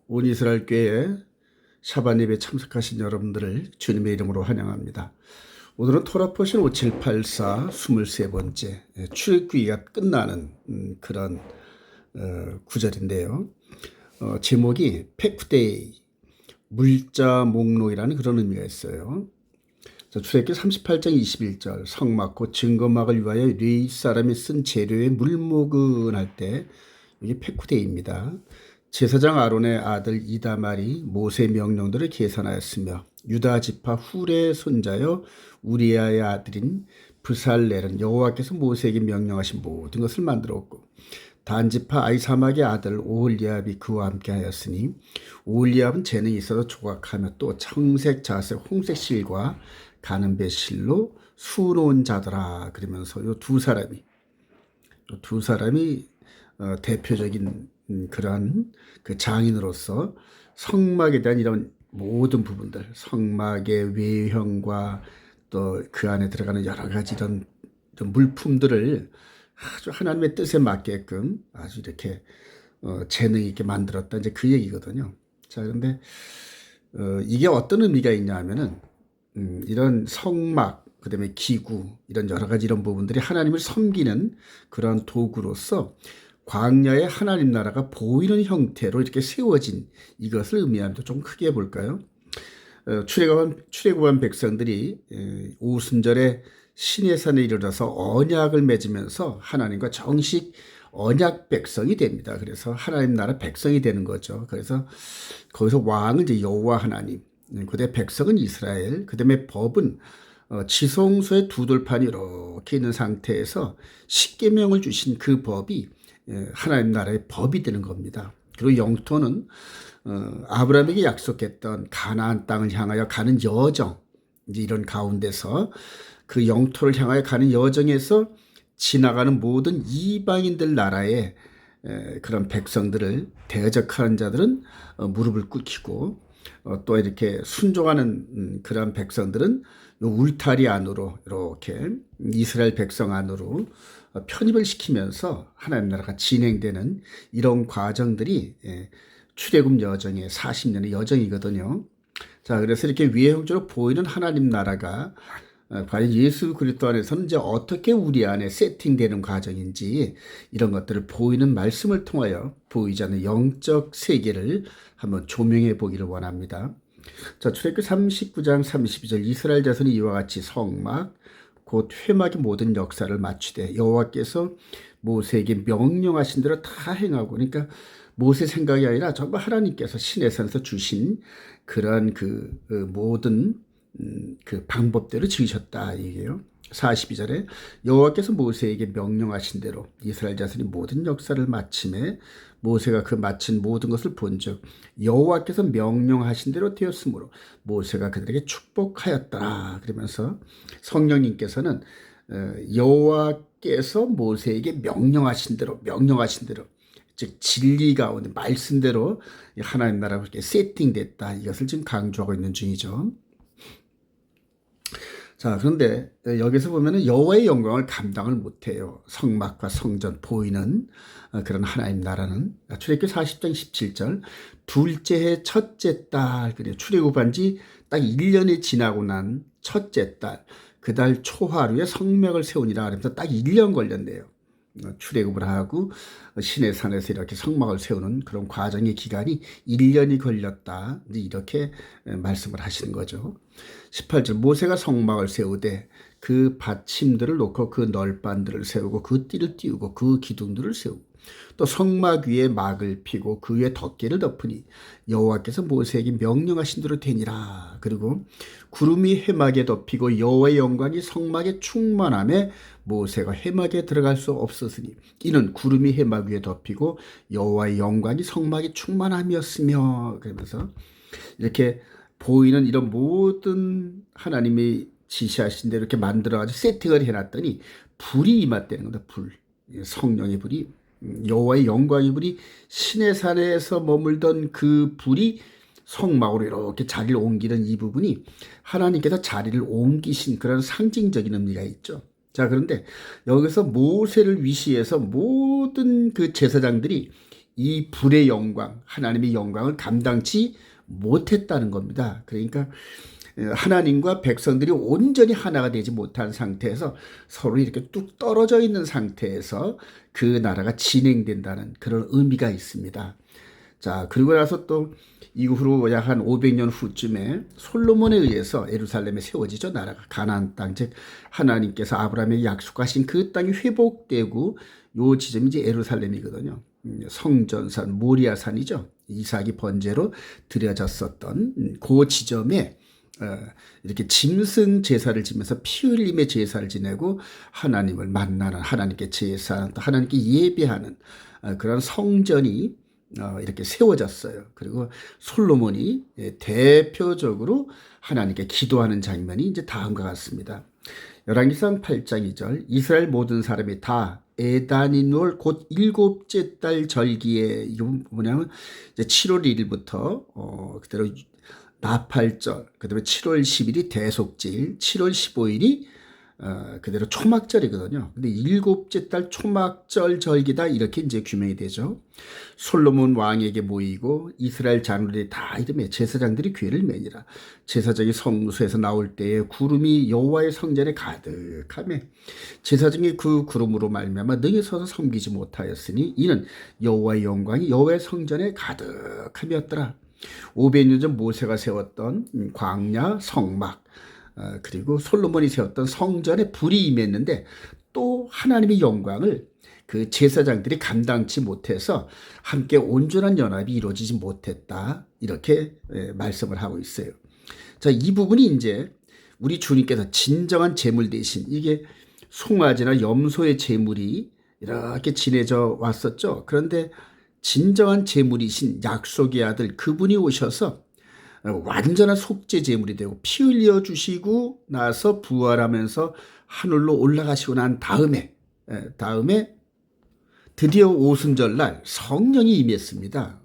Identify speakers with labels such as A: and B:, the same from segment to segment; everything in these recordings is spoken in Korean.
A: 온 이스라엘 교회 샤bat 예배 참석하신 여러분들을 주님의 이름으로 환영합니다. 오늘은 토라 포션 5784 23번째 출애굽기가 끝나는 그런 구절인데요. 제목이 팩데이 물자 목록이라는 그런 의미가 있어요. 출애굽기 38장 21절 성막 곧 증거막을 위하여 레위 사람이 쓴 재료의 물목은 할 때 이게 팩데이입니다. 제사장 아론의 아들 이다말이 모세 명령들을 계산하였으며 유다 지파 훌의 손자여 우리아의 아들인 브살렐은 여호와께서 모세에게 명령하신 모든 것을 만들었고 단 지파 아이사막의 아들 오홀리압이 그와 함께 하였으니 오홀리압은 재능이 있어서 조각하며 또 청색 자색 홍색 실과 가는 배 실로 수놓은 자더라. 그러면서 이 두 사람이 대표적인 그러한 그 장인으로서 성막에 대한 이런 모든 부분들, 성막의 외형과 또 그 안에 들어가는 여러 가지 이런 물품들을 아주 하나님의 뜻에 맞게끔 아주 이렇게 재능 있게 만들었다, 이제 그 얘기거든요. 자, 그런데 이게 어떤 의미가 있냐 하면은 이런 성막, 그다음에 기구, 이런 여러 가지 이런 부분들이 하나님을 섬기는 그런 도구로서 광야의 하나님 나라가 보이는 형태로 이렇게 세워진 이것을 의미합니다. 좀 크게 볼까요? 출애굽한 백성들이 오순절에 시내산에 이르러서 언약을 맺으면서 하나님과 정식 언약 백성이 됩니다. 그래서 하나님 나라 백성이 되는 거죠. 그래서 거기서 왕은 이제 여호와 하나님, 그다음에 백성은 이스라엘, 그다음에 법은 지성소의 두 돌판이 이렇게 있는 상태에서 십계명을 주신 그 법이 하나님 나라의 법이 되는 겁니다. 그리고 영토는 아브라함에게 약속했던 가나안 땅을 향하여 가는 여정, 이제 이런 가운데서 그 영토를 향하여 가는 여정에서 지나가는 모든 이방인들 나라의 그런 백성들을 대적하는 자들은 무릎을 꿇히고 또 이렇게 순종하는 그런 백성들은 요 울타리 안으로 이렇게 이스라엘 백성 안으로 편입을 시키면서 하나님 나라가 진행되는 이런 과정들이 출애굽 여정의 40년의 여정이거든요. 자, 그래서 이렇게 외형적으로 보이는 하나님 나라가 과연 예수 그리스도 안에서는 이제 어떻게 우리 안에 세팅되는 과정인지 이런 것들을 보이는 말씀을 통하여 보이지 않는 영적 세계를 한번 조명해 보기를 원합니다. 자, 출애굽기 39장 32절 이스라엘 자손이 이와 같이 성막 곧 회막의 모든 역사를 마치되 여호와께서 모세에게 명령하신 대로 다 행하고, 그러니까 모세 생각이 아니라 정말 하나님께서 시내산에서 주신 그런 그 모든 그 방법대로 지으셨다 이게요. 42절에 여호와께서 모세에게 명령하신 대로 이스라엘 자손이 모든 역사를 마침에 모세가 그 마친 모든 것을 본즉 여호와께서 명령하신 대로 되었으므로 모세가 그들에게 축복하였더라. 그러면서 성령님께서는 여호와께서 모세에게 명령하신 대로 즉 진리 가운데 말씀대로 하나님 나라가 이렇게 세팅됐다, 이것을 지금 강조하고 있는 중이죠. 자, 그런데 여기서 보면은 여호와의 영광을 감당을 못해요. 성막과 성전 보이는 그런 하나님 나라는. 출애굽기 40장 17절 둘째 해 첫째 달, 그래요. 출애굽한 지 딱 1년이 지나고 난 첫째 달, 그 달 초하루에 성막을 세우니라. 그러면서 딱 1년 걸렸네요. 출애굽을 하고 시내산에서 이렇게 성막을 세우는 그런 과정의 기간이 1년이 걸렸다, 이렇게 말씀을 하시는 거죠. 18절 모세가 성막을 세우되 그 받침들을 놓고 그 널판들을 세우고 그 띠를 띄우고 그 기둥들을 세우고 또 성막 위에 막을 피고 그 위에 덮개를 덮으니 여호와께서 모세에게 명령하신 대로 되니라. 그리고 구름이 회막에 덮이고 여호와의 영광이 성막에 충만함에 모세가 회막에 들어갈 수 없었으니 이는 구름이 회막 위에 덮이고 여호와의 영광이 성막에 충만함이었으며, 그러면서 이렇게 보이는 이런 모든 하나님이 지시하신 대로 이렇게 만들어가지고 세팅을 해놨더니 불이 임했다는 겁니다. 불, 성령의 불이, 여호와의 영광의 불이 시내산에서 머물던 그 불이 성막으로 이렇게 자리를 옮기는 이 부분이 하나님께서 자리를 옮기신 그런 상징적인 의미가 있죠. 자, 그런데 여기서 모세를 위시해서 모든 그 제사장들이 이 불의 영광, 하나님의 영광을 감당치 못했다는 겁니다. 그러니까 하나님과 백성들이 온전히 하나가 되지 못한 상태에서 서로 이렇게 뚝 떨어져 있는 상태에서 그 나라가 진행된다는 그런 의미가 있습니다. 자, 그리고 나서 또 이후로 약 한 500년 후쯤에 솔로몬에 의해서 예루살렘에 세워지죠. 나라가 가나안 땅, 즉 하나님께서 아브라함에게 약속하신 그 땅이 회복되고 요 지점이 이제 예루살렘이거든요. 성전산 모리아산이죠. 이삭이 번제로 드려졌었던 그 지점에 이렇게 짐승 제사를 지면서 피 흘림의 제사를 지내고 하나님을 만나는, 하나님께 제사하는, 또 하나님께 예배하는 그런 성전이 이렇게 세워졌어요. 그리고 솔로몬이 대표적으로 하나님께 기도하는 장면이 이제 다음과 같습니다. 열왕기상 8장 2절, 이스라엘 모든 사람이 다 에다니누얼 곧 일곱째 달 절기에, 이거 뭐냐면 이제 7월 1일부터 그대로 나팔절, 그다음에 7월 10일이 대속제일, 7월 15일이 그대로 초막절이거든요. 근데 일곱째 달 초막절 절기다, 이렇게 이제 규명이 되죠. 솔로몬 왕에게 모이고 이스라엘 장로들이 다 이름에 제사장들이 궤를 매니라. 제사장이 성소에서 나올 때에 구름이 여호와의 성전에 가득하며 제사장이 그 구름으로 말미암아 능히 서서 섬기지 못하였으니 이는 여호와의 영광이 여호와의 성전에 가득함이었더라. 500년 전 모세가 세웠던 광야 성막, 그리고 솔로몬이 세웠던 성전에 불이 임했는데 또 하나님의 영광을 그 제사장들이 감당치 못해서 함께 온전한 연합이 이루어지지 못했다, 이렇게 말씀을 하고 있어요. 자, 이 부분이 이제 우리 주님께서 진정한 제물 대신, 이게 송아지나 염소의 제물이 이렇게 지내져 왔었죠. 그런데 진정한 제물이신 약속의 아들 그분이 오셔서 완전한 속죄 제물이 되고 피 흘려 주시고 나서 부활하면서 하늘로 올라가시고 난 다음에 드디어 오순절날 성령이 임했습니다.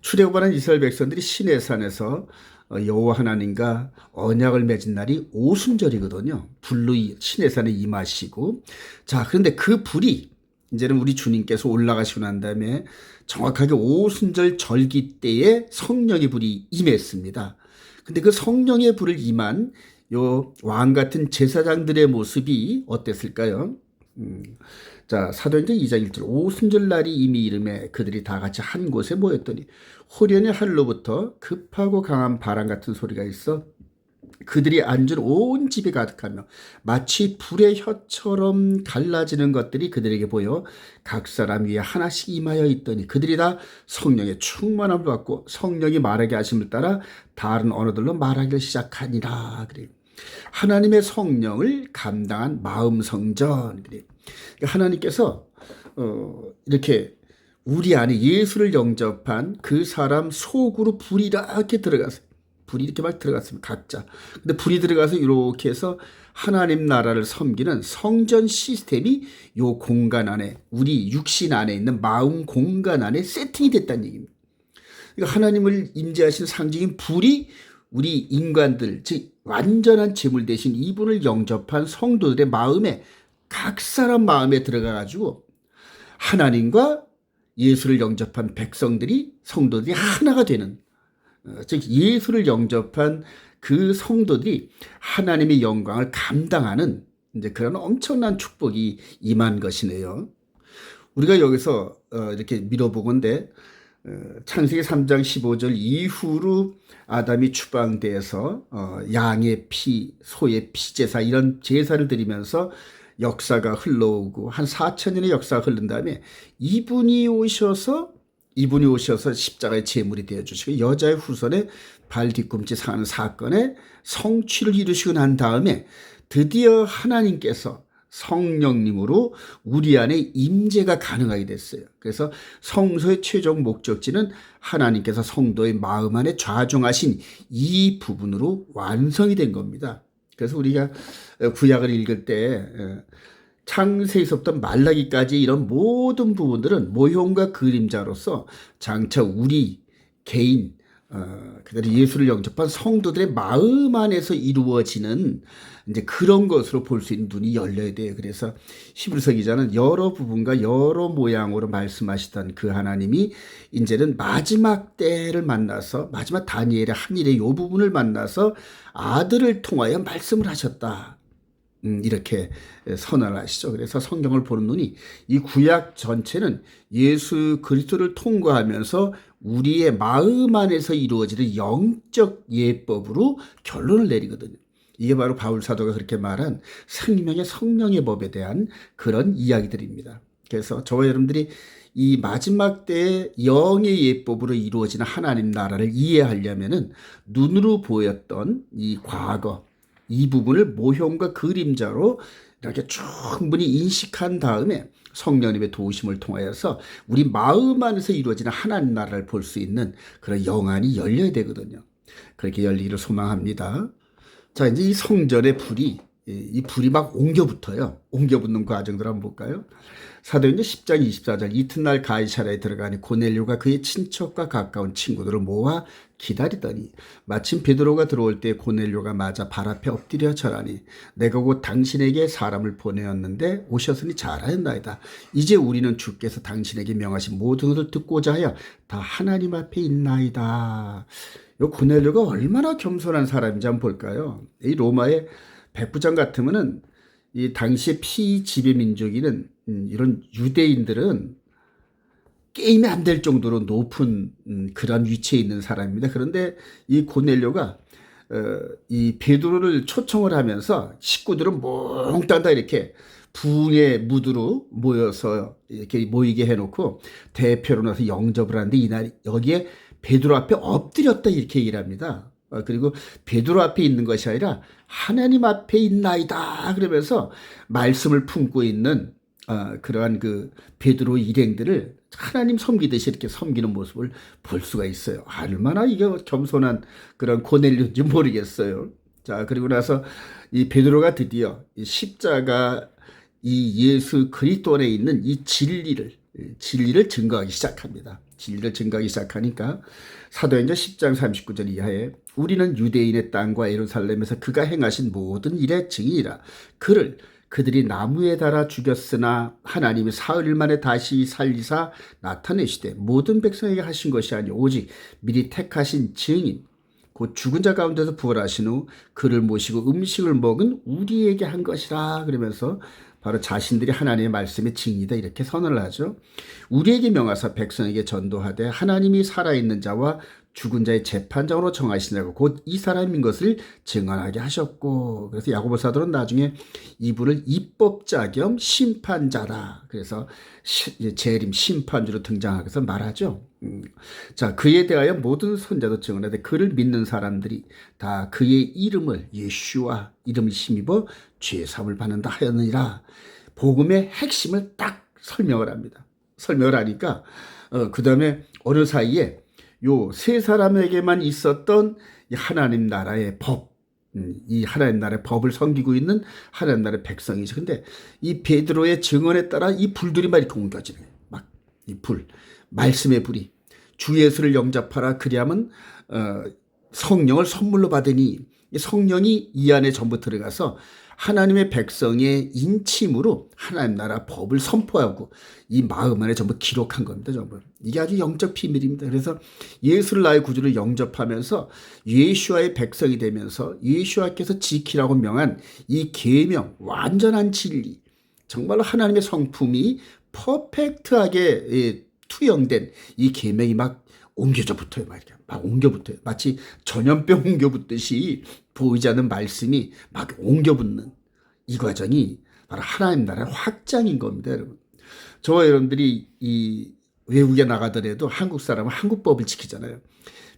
A: 출애굽하는 이스라엘 백성들이 시내산에서 여호와 하나님과 언약을 맺은 날이 오순절이거든요. 불로 시내산에 임하시고, 자, 그런데 그 불이 이제는 우리 주님께서 올라가시고 난 다음에 정확하게 오순절 절기 때에 성령의 불이 임했습니다. 근데 그 성령의 불을 임한 요 왕 같은 제사장들의 모습이 어땠을까요? 자, 사도행전 2장 1절, 오순절 날이 이미 이름에 그들이 다 같이 한 곳에 모였더니 호련히 하늘로부터 급하고 강한 바람 같은 소리가 있어 그들이 앉은 온 집이 가득하며 마치 불의 혀처럼 갈라지는 것들이 그들에게 보여 각 사람 위에 하나씩 임하여 있더니 그들이 다 성령의 충만함을 받고 성령이 말하게 하심을 따라 다른 언어들로 말하기를 시작하니라. 그래. 하나님의 성령을 감당한 마음 성전. 그래. 하나님께서 이렇게 우리 안에 예수를 영접한 그 사람 속으로 불이 이렇게 들어갔어요. 불이 이렇게 막 들어갔습니다. 각자. 근데 불이 들어가서 이렇게 해서 하나님 나라를 섬기는 성전 시스템이 요 공간 안에, 우리 육신 안에 있는 마음 공간 안에 세팅이 됐다는 얘기입니다. 그러니까 하나님을 임재하신 상징인 불이 우리 인간들, 즉 완전한 제물 대신 이분을 영접한 성도들의 마음에, 각 사람 마음에 들어가가지고 하나님과 예수를 영접한 백성들이, 성도들이 하나가 되는, 즉 예수를 영접한 그 성도들이 하나님의 영광을 감당하는 이제 그런 엄청난 축복이 임한 것이네요. 우리가 여기서 이렇게 밀어보건대 창세기 3장 15절 이후로 아담이 추방돼서 양의 피, 소의 피 제사, 이런 제사를 드리면서 역사가 흘러오고 한 4,000년의 역사가 흐른 다음에 이분이 오셔서 십자가의 제물이 되어주시고 여자의 후손에 발 뒤꿈치 상하는 사건의 성취를 이루시고 난 다음에 드디어 하나님께서 성령님으로 우리 안에 임재가 가능하게 됐어요. 그래서 성소의 최종 목적지는 하나님께서 성도의 마음 안에 좌정하신 이 부분으로 완성이 된 겁니다. 그래서 우리가 구약을 읽을 때 창세에서부터 말라기까지 이런 모든 부분들은 모형과 그림자로서 장차 우리 개인, 그대로 예수를 영접한 성도들의 마음 안에서 이루어지는 이제 그런 것으로 볼 수 있는 눈이 열려야 돼요. 그래서 히브리서 기자는 여러 부분과 여러 모양으로 말씀하시던 그 하나님이 이제는 마지막 때를 만나서 마지막 다니엘의 한 일의 요 부분을 만나서 아들을 통하여 말씀을 하셨다. 이렇게 선언을 하시죠. 그래서 성경을 보는 눈이 이 구약 전체는 예수 그리스도를 통과하면서 우리의 마음 안에서 이루어지는 영적 예법으로 결론을 내리거든요. 이게 바로 바울 사도가 그렇게 말한 생명의 성령의 법에 대한 그런 이야기들입니다. 그래서 저와 여러분들이 이 마지막 때의 영의 예법으로 이루어지는 하나님 나라를 이해하려면은 눈으로 보였던 이 과거, 이 부분을 모형과 그림자로 이렇게 충분히 인식한 다음에 성령님의 도우심을 통하여서 우리 마음 안에서 이루어지는 하나님 나라를 볼 수 있는 그런 영안이 열려야 되거든요. 그렇게 열리기를 소망합니다. 자, 이제 이 성전의 불이, 이 불이 막 옮겨 붙어요. 옮겨 붙는 과정들 한번 볼까요? 사도행전 10장 24절 이튿날 가이사랴에 들어가니 고넬료가 그의 친척과 가까운 친구들을 모아 기다리더니 마침 베드로가 들어올 때 고넬료가 맞아 발 앞에 엎드려 절하니 내가 곧 당신에게 사람을 보내었는데 오셨으니 잘하였나이다. 이제 우리는 주께서 당신에게 명하신 모든 것을 듣고자 하여 다 하나님 앞에 있나이다. 이 고넬료가 얼마나 겸손한 사람인지 한번 볼까요? 이 로마의 백부장 같으면은 이 당시의 피지배 민족이는 이런 유대인들은 게임이 안 될 정도로 높은 그런 위치에 있는 사람입니다. 그런데 이 고넬료가 이 베드로를 초청을 하면서 식구들은 몽땅 다 이렇게 붕의 무드로 모여서 이렇게 모이게 해놓고 대표로 나서 영접을 하는데 이날 여기에 베드로 앞에 엎드렸다 이렇게 얘기를 합니다. 그리고 베드로 앞에 있는 것이 아니라 하나님 앞에 있나이다 그러면서 말씀을 품고 있는 그러한 그 베드로 일행들을 하나님 섬기듯이 이렇게 섬기는 모습을 볼 수가 있어요. 얼마나 이게 겸손한 그런 고넬료인지 모르겠어요. 자, 그리고 나서 이 베드로가 드디어 이 십자가 이 예수 그리스도 안에 있는 이 진리를 증거하기 시작합니다. 진리를 증거하기 시작하니까 사도행전 10장 39절 이하에 우리는 유대인의 땅과 예루살렘에서 그가 행하신 모든 일의 증인이라. 그들이 나무에 달아 죽였으나 하나님이 사흘 만에 다시 살리사 나타내시되 모든 백성에게 하신 것이 아니오 오직 미리 택하신 증인 곧 죽은 자 가운데서 부활하신 후 그를 모시고 음식을 먹은 우리에게 한 것이라. 그러면서 바로 자신들이 하나님의 말씀의 증인이다 이렇게 선언을 하죠. 우리에게 명하사 백성에게 전도하되 하나님이 살아있는 자와 죽은 자의 재판장으로 정하신 자가 곧 이 사람인 것을 증언하게 하셨고, 그래서 야고보 사도는 나중에 이분을 입법자 겸 심판자다. 그래서 재림 심판주로 등장하면서 말하죠. 자, 그에 대하여 모든 선자도 증언하되 그를 믿는 사람들이 다 그의 이름을 예슈와 이름을 힘입어 죄사함을 받는다 하였느니라. 복음의 핵심을 딱 설명을 합니다. 설명을 하니까 그 다음에 어느 사이에 요 세 사람에게만 있었던 이 하나님 나라의 법, 이 하나님 나라의 법을 섬기고 있는 하나님 나라의 백성이죠. 근데 이 베드로의 증언에 따라 이 불들이 막 이렇게 옮겨지는 거예요. 막 이 불, 말씀의 불이 주 예수를 영접하라 그리하면 성령을 선물로 받으니 성령이 이 안에 전부 들어가서 하나님의 백성의 인침으로 하나님 나라 법을 선포하고 이 마음 안에 전부 기록한 겁니다. 전부. 이게 아주 영적 비밀입니다. 그래서 예수를 나의 구주를 영접하면서 예수와의 백성이 되면서 예수와께서 지키라고 명한 이 계명, 완전한 진리, 정말로 하나님의 성품이 퍼펙트하게 투영된 이 계명이 막 옮겨져 붙어요. 막 옮겨 붙어요. 마치 전염병 옮겨 붙듯이 보이지 않는 말씀이 막 옮겨 붙는 이 과정이 바로 하나님 나라의 확장인 겁니다, 여러분. 저와 여러분들이 이 외국에 나가더라도 한국 사람은 한국법을 지키잖아요.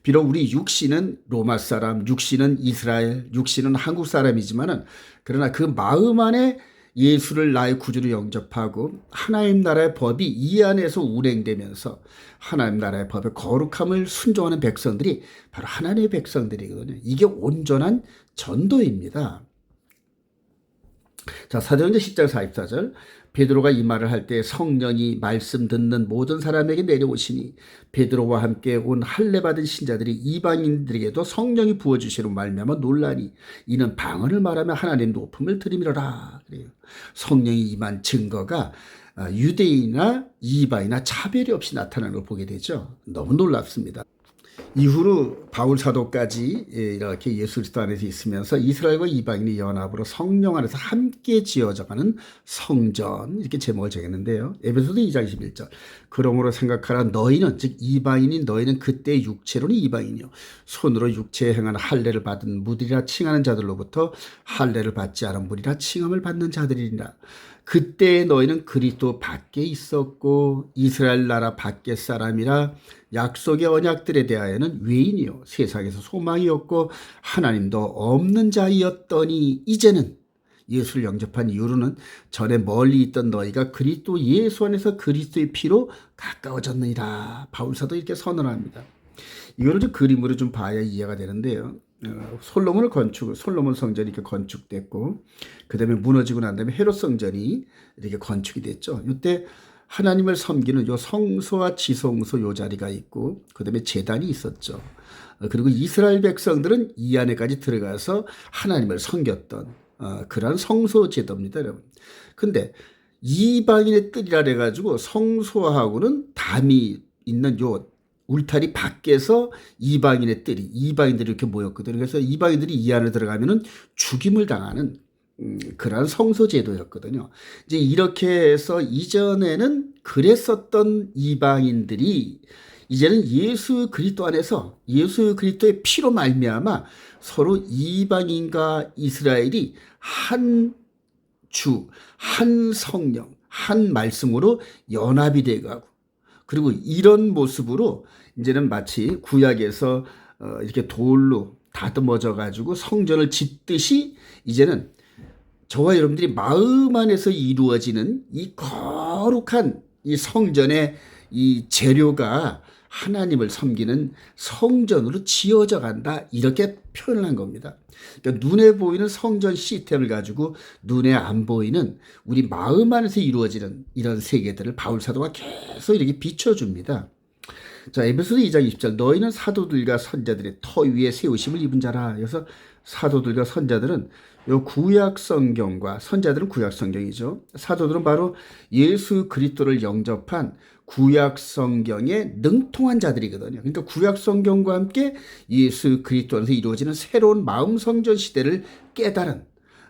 A: 비록 우리 육신은 로마 사람, 육신은 이스라엘, 육신은 한국 사람이지만은 그러나 그 마음 안에 예수를 나의 구주로 영접하고 하나님 나라의 법이 이 안에서 운행되면서 하나님 나라의 법의 거룩함을 순종하는 백성들이 바로 하나님의 백성들이거든요. 이게 온전한 전도입니다. 자, 사도행전 10장 44절. 베드로가 이 말을 할 때 성령이 말씀 듣는 모든 사람에게 내려오시니 베드로와 함께 온 할례 받은 신자들이 이방인들에게도 성령이 부어 주시로 말미암아 놀라니 이는 방언을 말하며 하나님 높음을 들이밀어라. 그래요. 성령이 임한 증거가 유대인이나 이방이나 차별이 없이 나타나는 걸 보게 되죠. 너무 놀랍습니다. 이후로 바울 사도까지 이렇게 예수 그리스도 안에서 있으면서 이스라엘과 이방인이 연합으로 성령 안에서 함께 지어져가는 성전, 이렇게 제목을 정했는데요. 에베소서 2장 21절. 그러므로 생각하라. 너희는, 즉 이방인인 너희는 그때 육체로는 이방인이요 손으로 육체에 행하는 할례를 받은 무리라 칭하는 자들로부터 할례를 받지 않은 무리라 칭함을 받는 자들이니라. 그때 너희는 그리스도 밖에 있었고 이스라엘 나라 밖의 사람이라 약속의 언약들에 대하여는 외인이요 세상에서 소망이 없고 하나님도 없는 자이었더니 이제는 예수를 영접한 이후로는 전에 멀리 있던 너희가 그리스도 예수 안에서 그리스도의 피로 가까워졌느니라. 바울사도 이렇게 선언합니다. 이거를 좀 그림으로 좀 봐야 이해가 되는데요. 솔로몬 성전이 이렇게 건축됐고, 그 다음에 무너지고 난 다음에 헤롯 성전이 이렇게 건축이 됐죠. 이때 하나님을 섬기는 요 성소와 지성소 요 자리가 있고, 그 다음에 제단이 있었죠. 그리고 이스라엘 백성들은 이 안에까지 들어가서 하나님을 섬겼던 그러한 성소 제도입니다, 여러분. 근데 이방인의 뜰이라 해가지고 성소하고는 담이 있는 요 울타리 밖에서 이방인들이 이렇게 모였거든요. 그래서 이방인들이 이 안에 들어가면은 죽임을 당하는 그러한 성소 제도였거든요. 이제 이렇게 해서 이전에는 그랬었던 이방인들이 이제는 예수 그리스도 안에서 예수 그리스도의 피로 말미암아 서로 이방인과 이스라엘이 한 주, 한 성령, 한 말씀으로 연합이 돼가고, 그리고 이런 모습으로 이제는 마치 구약에서 이렇게 돌로 다듬어져 가지고 성전을 짓듯이 이제는 저와 여러분들이 마음 안에서 이루어지는 이 거룩한 이 성전의 이 재료가 하나님을 섬기는 성전으로 지어져 간다, 이렇게 표현을 한 겁니다. 그러니까 눈에 보이는 성전 시스템을 가지고 눈에 안 보이는 우리 마음 안에서 이루어지는 이런 세계들을 바울 사도가 계속 이렇게 비춰줍니다. 자, 에베소서 2장 20절. 너희는 사도들과 선자들의 터 위에 세우심을 입은 자라. 그래서 사도들과 선자들은 요 구약 성경과, 선자들은 구약 성경이죠. 사도들은 바로 예수 그리스도를 영접한 구약 성경에 능통한 자들이거든요. 그러니까 구약 성경과 함께 예수 그리스도 안에서 이루어지는 새로운 마음 성전 시대를 깨달은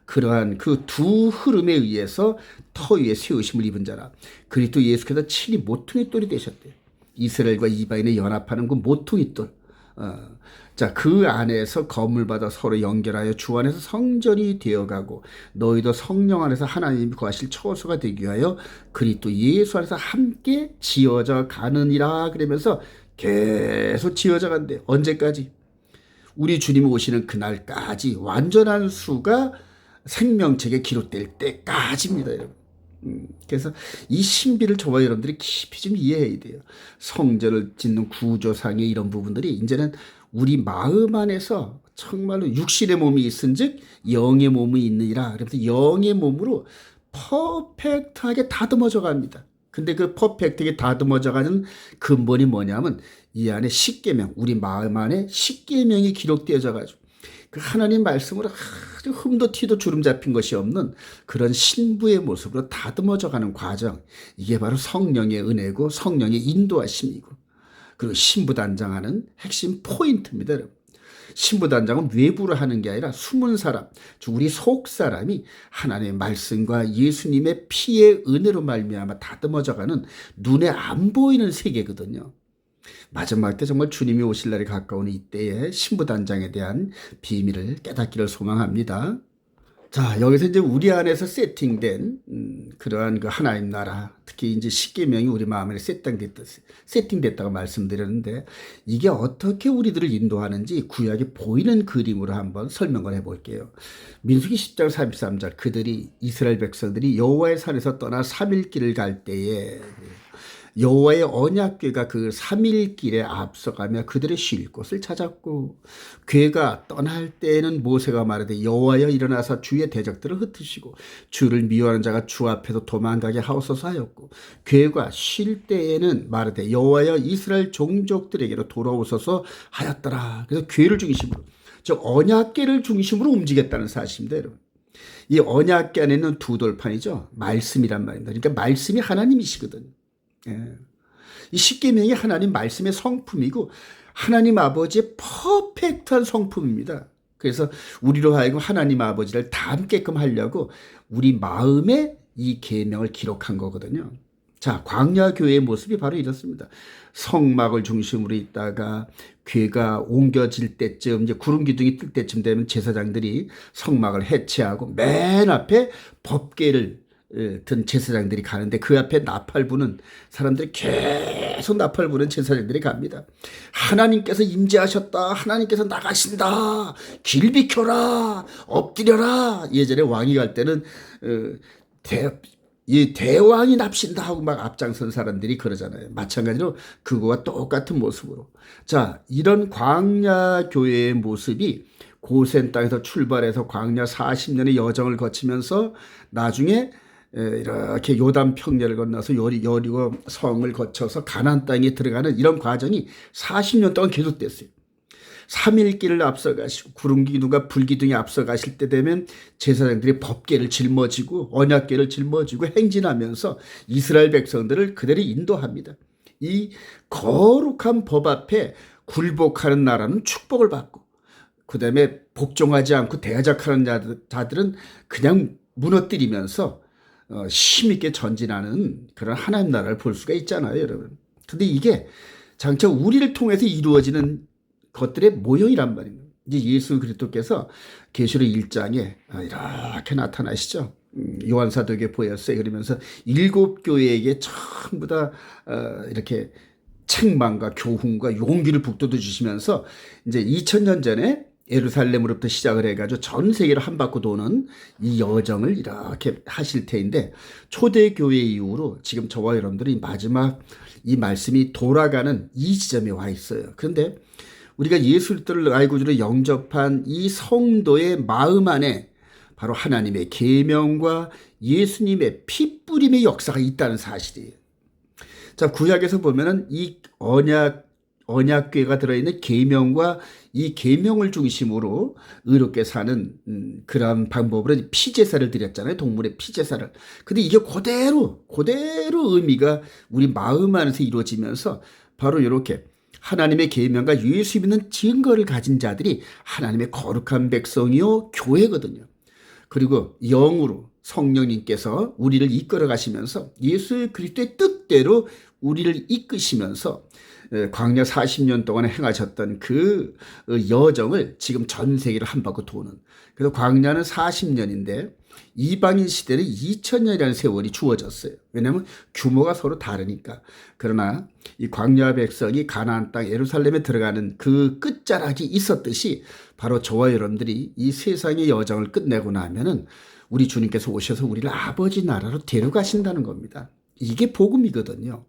A: 그러한 그 두 흐름에 의해서 터 위에 세우심을 입은 자라. 그리스도 예수께서 친히 모퉁이 돌이 되셨대요. 이스라엘과 이방인을 연합하는 그 모퉁이 돌. 자, 그 안에서 건물 받아 서로 연결하여 주 안에서 성전이 되어가고 너희도 성령 안에서 하나님이 거하실 처소가 되기 위하여 그리스도 예수 안에서 함께 지어져 가느니라. 그러면서 계속 지어져 간대. 언제까지? 우리 주님이 오시는 그날까지, 완전한 수가 생명책에 기록될 때까지입니다, 여러분. 그래서 이 신비를 저와 여러분들이 깊이 좀 이해해야 돼요. 성전을 짓는 구조상의 이런 부분들이 이제는 우리 마음 안에서 정말로 육신의 몸이 있은즉 영의 몸이 있느니라. 그래서 영의 몸으로 퍼펙트하게 다듬어져 갑니다. 근데 그 퍼펙트하게 다듬어져 가는 근본이 뭐냐면 이 안에 십계명, 우리 마음 안에 십계명이 기록되어져 가지고 그 하나님 말씀으로 아주 흠도 티도 주름 잡힌 것이 없는 그런 신부의 모습으로 다듬어져 가는 과정, 이게 바로 성령의 은혜고 성령의 인도하심이고, 그리고 신부단장하는 핵심 포인트입니다, 여러분. 신부단장은 외부로 하는 게 아니라 숨은 사람, 즉 우리 속 사람이 하나님의 말씀과 예수님의 피의 은혜로 말미암아 다듬어져 가는 눈에 안 보이는 세계거든요. 마지막 때 정말 주님이 오실 날이 가까운 이때에 신부단장에 대한 비밀을 깨닫기를 소망합니다. 자, 여기서 이제 우리 안에서 세팅된 그러한 그 하나님 나라, 특히 이제 십계명이 우리 마음에 세팅됐다고 말씀드렸는데, 이게 어떻게 우리들을 인도하는지 구약에 보이는 그림으로 한번 설명을 해볼게요. 민수기 10장 33절. 그들이, 이스라엘 백성들이 여호와의 산에서 떠나 3일 길을 갈 때에 여호와의 언약궤가 그 3일 길에 앞서가며 그들의 쉴 곳을 찾았고, 궤가 떠날 때에는 모세가 말하되 여호와여 일어나서 주의 대적들을 흩으시고 주를 미워하는 자가 주 앞에서 도망가게 하옵소서 하였고, 궤가 쉴 때에는 말하되 여호와여 이스라엘 종족들에게로 돌아오소서 하였더라. 그래서 궤를 중심으로, 즉 언약궤를 중심으로 움직였다는 사실입니다, 여러분. 이 언약궤 안에는 두 돌판이죠. 말씀이란 말입니다. 그러니까 말씀이 하나님이시거든요. 예. 이 십계명이 하나님 말씀의 성품이고 하나님 아버지의 퍼펙트한 성품입니다. 그래서 우리로 하여금 하나님 아버지를 닮게끔 하려고 우리 마음에 이 계명을 기록한 거거든요. 자, 광야 교회의 모습이 바로 이렇습니다. 성막을 중심으로 있다가 궤가 옮겨질 때쯤, 이제 구름 기둥이 뜰 때쯤 되면 제사장들이 성막을 해체하고 맨 앞에 법궤를 든 제사장들이 가는데, 그 앞에 나팔 부는 사람들이 계속 나팔 부는 제사장들이 갑니다. 하나님께서 임재하셨다, 하나님께서 나가신다, 길 비켜라, 엎드려라. 예전에 왕이 갈 때는 이 대왕이 납신다 하고 막 앞장선 사람들이 그러잖아요. 마찬가지로 그거와 똑같은 모습으로. 자, 이런 광야 교회의 모습이 고센 땅에서 출발해서 광야 40년의 여정을 거치면서 나중에 이렇게 요단 평야를 건너서 여리고 성을 거쳐서 가나안 땅에 들어가는 이런 과정이 40년 동안 계속됐어요. 3일길을 앞서가시고 구름기둥과 불기둥이 앞서가실 때 되면 제사장들이 법궤를 짊어지고 언약궤를 짊어지고 행진하면서 이스라엘 백성들을 그대로 인도합니다. 이 거룩한 법 앞에 굴복하는 나라는 축복을 받고, 그 다음에 복종하지 않고 대적하는 자들은 그냥 무너뜨리면서 힘있게 전진하는 그런 하나님 나라를 볼 수가 있잖아요, 여러분. 근데 이게 장차 우리를 통해서 이루어지는 것들의 모형이란 말입니다. 이제 예수 그리스도께서 계시록 1장에 이렇게 나타나시죠. 요한사도에게 보였어요. 그러면서 7교회에게 전부 다 이렇게 책망과 교훈과 용기를 북돋워 주시면서 이제 2000년 전에 예루살렘으로부터 시작을 해가지고 전 세계를 한바퀴 도는 이 여정을 이렇게 하실 테인데, 초대교회 이후로 지금 저와 여러분들이 마지막 이 말씀이 돌아가는 이 지점에 와 있어요. 그런데 우리가 예수 그리스도를 알고주로 영접한 이 성도의 마음 안에 바로 하나님의 계명과 예수님의 피 뿌림의 역사가 있다는 사실이에요. 자, 구약에서 보면은 이 언약궤가 들어있는 계명과 이 계명을 중심으로 의롭게 사는 그런 방법으로 피제사를 드렸잖아요. 동물의 피제사를. 근데 이게 그대로 의미가 우리 마음 안에서 이루어지면서 바로 이렇게 하나님의 계명과 예수 믿는 증거를 가진 자들이 하나님의 거룩한 백성이요 교회거든요. 그리고 영으로 성령님께서 우리를 이끌어 가시면서 예수 그리스도의 뜻대로 우리를 이끄시면서 광야 40년 동안 행하셨던 그 여정을 지금 전 세계를 한바퀴 도는. 그래서 광야는 40년인데 이방인 시대는 2000년이라는 세월이 주어졌어요. 왜냐하면 규모가 서로 다르니까. 그러나 이 광야 백성이 가나안 땅 예루살렘에 들어가는 그 끝자락이 있었듯이 바로 저와 여러분들이 이 세상의 여정을 끝내고 나면은 우리 주님께서 오셔서 우리를 아버지 나라로 데려가신다는 겁니다. 이게 복음이거든요.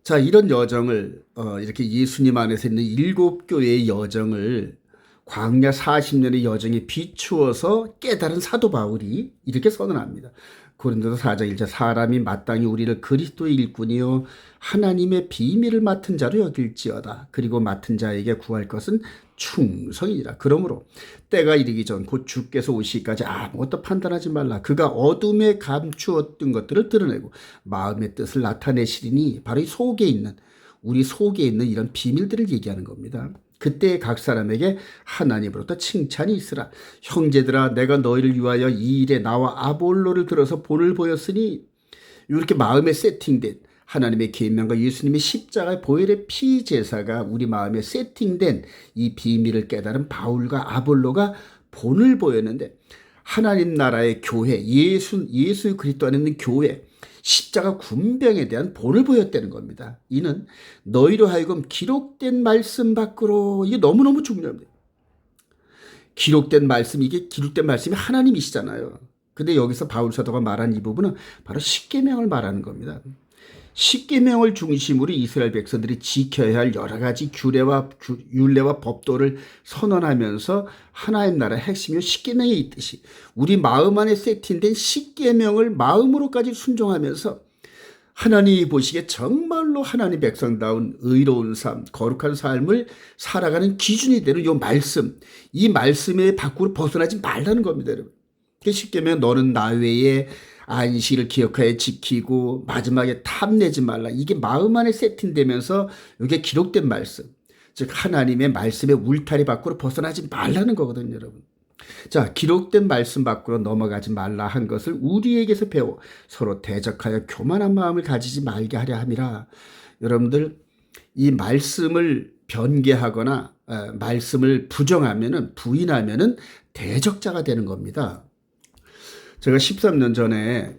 A: 자, 이런 여정을 이렇게 예수님 안에서 있는 7교회의 여정을 광야 40년의 여정에 비추어서 깨달은 사도 바울이 이렇게 선언합니다. 고린도서 4장 1절, 사람이 마땅히 우리를 그리스도의 일꾼이요 하나님의 비밀을 맡은 자로 여길지어다. 그리고 맡은 자에게 구할 것은 충성이라. 그러므로 때가 이르기 전 곧 주께서 오시기까지 아무것도 판단하지 말라. 그가 어둠에 감추었던 것들을 드러내고 마음의 뜻을 나타내시리니, 바로 이 속에 있는, 우리 속에 있는 이런 비밀들을 얘기하는 겁니다. 그때 각 사람에게 하나님으로부터 칭찬이 있으라. 형제들아, 내가 너희를 위하여 이 일에 나와 아볼로를 들어서 본을 보였으니, 이렇게 마음에 세팅된 하나님의 계명과 예수님의 십자가의 보혈의 피제사가 우리 마음에 세팅된 이 비밀을 깨달은 바울과 아볼로가 본을 보였는데, 하나님 나라의 교회, 예수 그리스도 안에 있는 교회, 십자가 군병에 대한 본을 보였다는 겁니다. 이는 너희로 하여금 기록된 말씀 밖으로, 이게 너무너무 중요합니다. 기록된 말씀, 이게 기록된 말씀이 하나님이시잖아요. 근데 여기서 바울 사도가 말한 이 부분은 바로 십계명을 말하는 겁니다. 십계명을 중심으로 이스라엘 백성들이 지켜야 할 여러 가지 율례와 법도를 선언하면서 하나님 나라 핵심이 십계명에 있듯이 우리 마음 안에 세팅된 십계명을 마음으로까지 순종하면서 하나님이 보시기에 정말로 하나님 백성다운 의로운 삶, 거룩한 삶을 살아가는 기준이 되는 이 말씀, 이 말씀의 밖으로 벗어나지 말라는 겁니다, 여러분. 십계명 너는 나 외에 안식을 기억하여 지키고 마지막에 탐내지 말라. 이게 마음 안에 세팅되면서 이게 기록된 말씀. 즉 하나님의 말씀의 울타리 밖으로 벗어나지 말라는 거거든요, 여러분. 자, 기록된 말씀 밖으로 넘어가지 말라 한 것을 우리에게서 배워 서로 대적하여 교만한 마음을 가지지 말게 하려 함이라. 여러분들 이 말씀을 변개하거나 말씀을 부인하면은 대적자가 되는 겁니다. 제가 13년 전에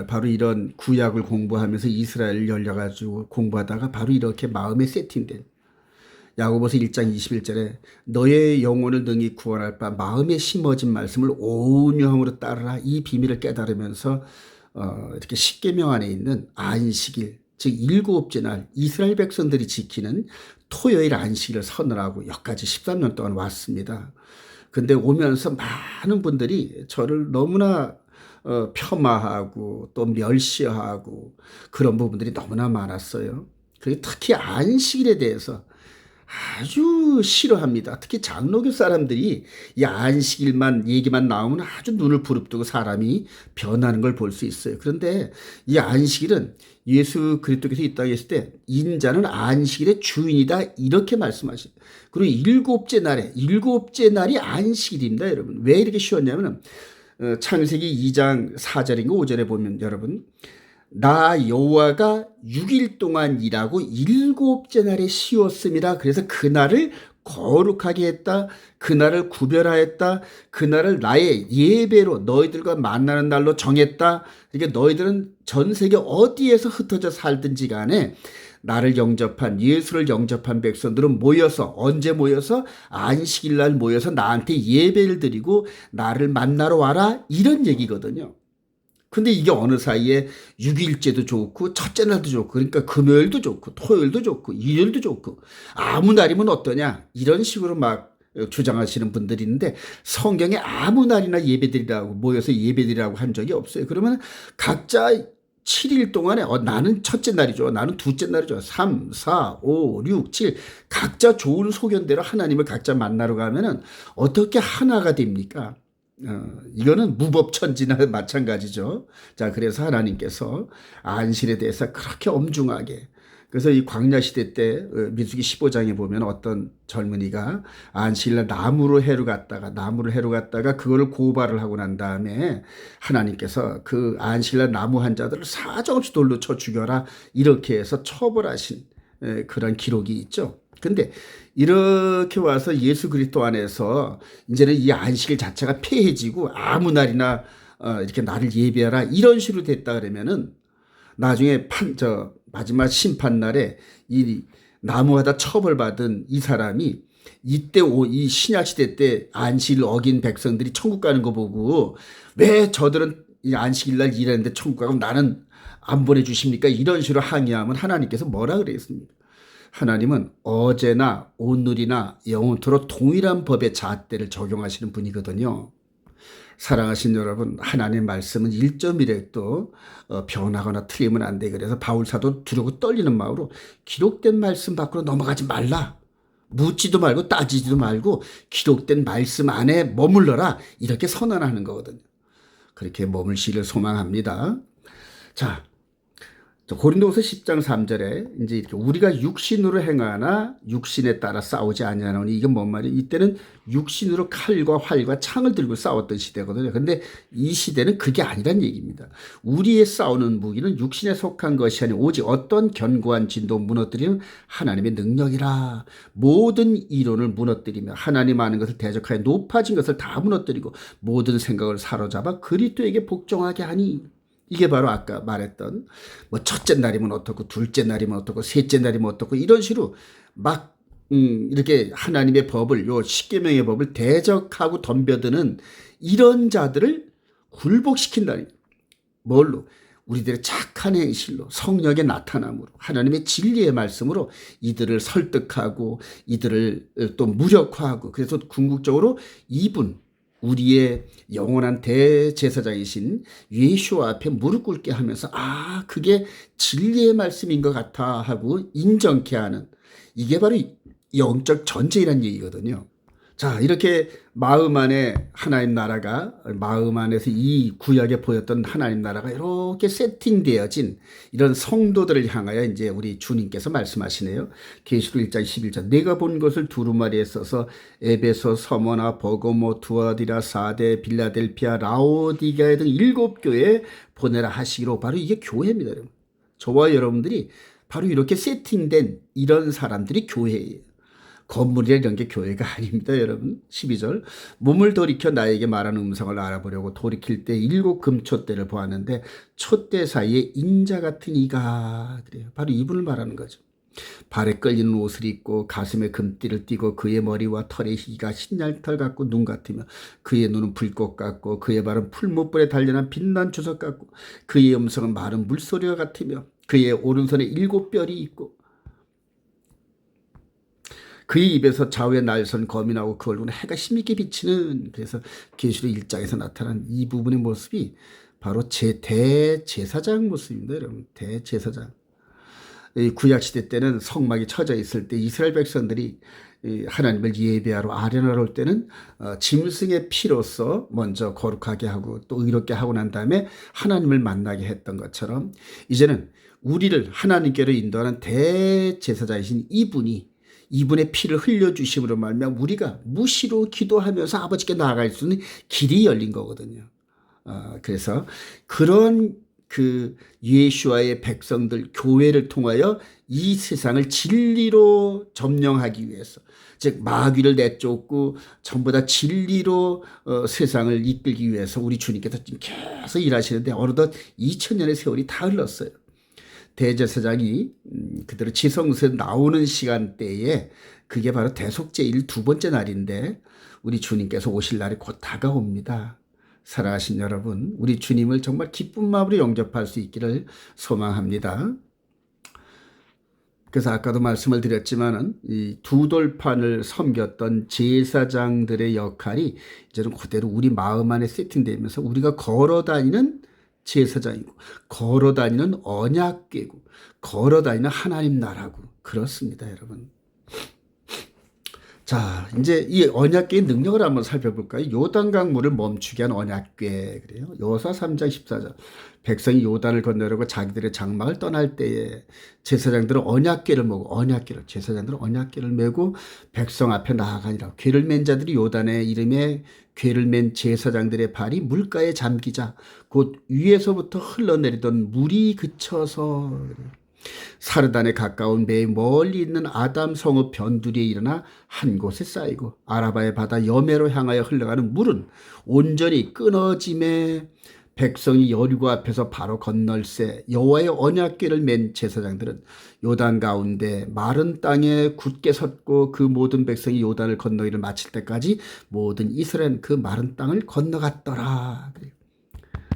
A: 바로 이런 구약을 공부하면서 이스라엘을 열려가지고 공부하다가 바로 이렇게 마음에 세팅된 야고보서 1장 21절에 너의 영혼을 능히 구원할 바 마음에 심어진 말씀을 온유함으로 따르라 이 비밀을 깨달으면서 이렇게 십계명 안에 있는 안식일 즉 일곱째 날 이스라엘 백성들이 지키는 토요일 안식일을 선언하고 여기까지 13년 동안 왔습니다. 근데 오면서 많은 분들이 저를 너무나 폄하하고 또 멸시하고 그런 부분들이 너무나 많았어요. 그리고 특히 안식일에 대해서 아주 싫어합니다. 특히 장로교 사람들이 이 안식일만 얘기만 나오면 아주 눈을 부릅뜨고 사람이 변하는 걸 볼 수 있어요. 그런데 이 안식일은 예수 그리스도께서 이 땅에 있을 때 인자는 안식일의 주인이다 이렇게 말씀하시죠. 그리고 일곱째 날이 안식일입니다, 여러분. 왜 이렇게 쉬웠냐면 창세기 2장 4절인가 5절에 보면 여러분 나 여호와가 6일 동안 일하고 일곱째 날에 쉬었습니다. 그래서 그날을 거룩하게 했다. 그날을 구별하였다. 그날을 나의 예배로 너희들과 만나는 날로 정했다. 그러니까 너희들은 전 세계 어디에서 흩어져 살든지 간에 나를 영접한 예수를 영접한 백성들은 모여서 언제 모여서 안식일날 모여서 나한테 예배를 드리고 나를 만나러 와라 이런 얘기거든요. 근데 이게 어느 사이에 6일째도 좋고 첫째 날도 좋고 그러니까 금요일도 좋고 토요일도 좋고 일요일도 좋고 아무 날이면 어떠냐 이런 식으로 막 주장하시는 분들이 있는데 성경에 아무 날이나 예배드리라고 모여서 예배드리라고 한 적이 없어요. 그러면 각자 7일 동안에 나는 첫째 날이죠. 나는 둘째 날이죠. 3, 4, 5, 6, 7 각자 좋은 소견대로 하나님을 각자 만나러 가면은 어떻게 하나가 됩니까? 이거는 무법천지나 마찬가지죠. 자, 그래서 하나님께서 안식일에 대해서 그렇게 엄중하게 그래서 이 광야시대 때 민수기 15장에 보면 어떤 젊은이가 안식일날 나무를 해로 갔다가 그거를 고발을 하고 난 다음에 하나님께서 그 안식일날 나무 한 자들을 사정없이 돌로 쳐 죽여라 이렇게 해서 처벌하신 그런 기록이 있죠. 근데 이렇게 와서 예수 그리스도 안에서 이제는 이 안식일 자체가 폐해지고 아무 날이나 이렇게 나를 예배하라 이런 식으로 됐다 그러면은 나중에 마지막 심판날에 이 나무하다 처벌받은 이 사람이 이때 이 신약시대 때 안식일 어긴 백성들이 천국 가는 거 보고 왜 저들은 이 안식일날 일하는데 천국 가고 나는 안 보내주십니까? 이런 식으로 항의하면 하나님께서 뭐라 그랬습니까? 하나님은 어제나 오늘이나 영원토록 동일한 법의 잣대를 적용하시는 분이거든요. 사랑하신 여러분, 하나님의 말씀은 1.1획도 변하거나 틀리면 안 돼. 그래서 바울사도 두려고 떨리는 마음으로 기록된 말씀 밖으로 넘어가지 말라. 묻지도 말고 따지지도 말고 기록된 말씀 안에 머물러라. 이렇게 선언하는 거거든요. 그렇게 머물시기를 소망합니다. 자, 고린도후서 10장 3절에 이제 이렇게 우리가 육신으로 행하나 육신에 따라 싸우지 아니하노니 이게 뭔 말이에요? 이때는 육신으로 칼과 활과 창을 들고 싸웠던 시대거든요. 근데 이 시대는 그게 아니란 얘기입니다. 우리의 싸우는 무기는 육신에 속한 것이 아니라 오직 어떤 견고한 진도 무너뜨리는 하나님의 능력이라. 모든 이론을 무너뜨리며 하나님 아는 것을 대적하여 높아진 것을 다 무너뜨리고 모든 생각을 사로잡아 그리스도에게 복종하게 하니. 이게 바로 아까 말했던 뭐 첫째 날이면 어떻고 둘째 날이면 어떻고 셋째 날이면 어떻고 이런 식으로 막 이렇게 하나님의 법을 요 십계명의 법을 대적하고 덤벼드는 이런 자들을 굴복시킨다니. 뭘로? 우리들의 착한 행실로 성령의 나타남으로 하나님의 진리의 말씀으로 이들을 설득하고 이들을 또 무력화하고 그래서 궁극적으로 이분 우리의 영원한 대제사장이신 예수와 앞에 무릎 꿇게 하면서 그게 진리의 말씀인 것 같아 하고 인정케 하는 이게 바로 영적 전쟁이라는 얘기거든요. 자, 이렇게 마음 안에 하나님 나라가 마음 안에서 이 구약에 보였던 하나님 나라가 이렇게 세팅되어진 이런 성도들을 향하여 이제 우리 주님께서 말씀하시네요. 계시록 1장 11절 내가 본 것을 두루마리에 써서 에베소, 서머나, 버거모, 두아디라, 사데, 빌라델피아, 라오디게아 등 7교회에 보내라 하시기로 바로 이게 교회입니다. 여러분. 저와 여러분들이 바로 이렇게 세팅된 이런 사람들이 교회예요. 건물이나 이런 게 교회가 아닙니다, 여러분. 12절 몸을 돌이켜 나에게 말하는 음성을 알아보려고 돌이킬 때 7 금촛대를 보았는데 촛대 사이에 인자 같은 이가 그래요. 바로 이분을 말하는 거죠. 발에 끌리는 옷을 입고 가슴에 금띠를 띠고 그의 머리와 털의 희가 신날털 같고 눈 같으며 그의 눈은 불꽃 같고 그의 발은 풀무불에 단련한 빛난 주석 같고 그의 음성은 마른 물소리와 같으며 그의 오른손에 7뼈리 있고 그의 입에서 좌우에 날선 검이 나오고 그 얼굴은 해가 힘있게 비치는 그래서 계시록 1장에서 나타난 이 부분의 모습이 바로 대제사장 모습입니다. 여러분. 대제사장. 구약시대 때는 성막이 쳐져 있을 때 이스라엘 백성들이 하나님을 예배하러 아련하러 올 때는 짐승의 피로서 먼저 거룩하게 하고 또 의롭게 하고 난 다음에 하나님을 만나게 했던 것처럼 이제는 우리를 하나님께로 인도하는 대제사장이신 이분의 피를 흘려주심으로 말미암아 우리가 무시로 기도하면서 아버지께 나아갈 수 있는 길이 열린 거거든요. 그래서 그런 그 예수와의 백성들 교회를 통하여 이 세상을 진리로 점령하기 위해서 즉 마귀를 내쫓고 전부 다 진리로 세상을 이끌기 위해서 우리 주님께서 지금 계속 일하시는데 어느덧 2000년의 세월이 다 흘렀어요. 대제사장이 그대로 지성소에 나오는 시간대에 그게 바로 대속제일 2번째 날인데 우리 주님께서 오실 날이 곧 다가옵니다. 사랑하신 여러분, 우리 주님을 정말 기쁜 마음으로 영접할 수 있기를 소망합니다. 그래서 아까도 말씀을 드렸지만은 이 두 돌판을 섬겼던 제사장들의 역할이 이제는 그대로 우리 마음 안에 세팅되면서 우리가 걸어다니는 제사장이고 걸어다니는 언약궤고 걸어다니는 하나님 나라고 그렇습니다, 여러분. 자, 이제 이 언약궤의 능력을 한번 살펴볼까요? 요단강 물을 멈추게 한 언약궤 그래요. 여호수아 3장 14절 백성이 요단을 건너려고 자기들의 장막을 떠날 때에 제사장들은 언약궤를 메고 제사장들은 언약궤를 메고 백성 앞에 나아가니라. 궤를 맨 자들이 요단의 이름에 궤를 맨 제사장들의 발이 물가에 잠기자 곧 위에서부터 흘러내리던 물이 그쳐서 사르단에 가까운 매우 멀리 있는 아담 성읍 변두리에 일어나 한 곳에 쌓이고 아라바의 바다 여매로 향하여 흘러가는 물은 온전히 끊어짐에 백성이 여리고 앞에서 바로 건널새 여호와의 언약궤를 맨 제사장들은 요단 가운데 마른 땅에 굳게 섰고 그 모든 백성이 요단을 건너기를 마칠 때까지 모든 이스라엘은 그 마른 땅을 건너갔더라.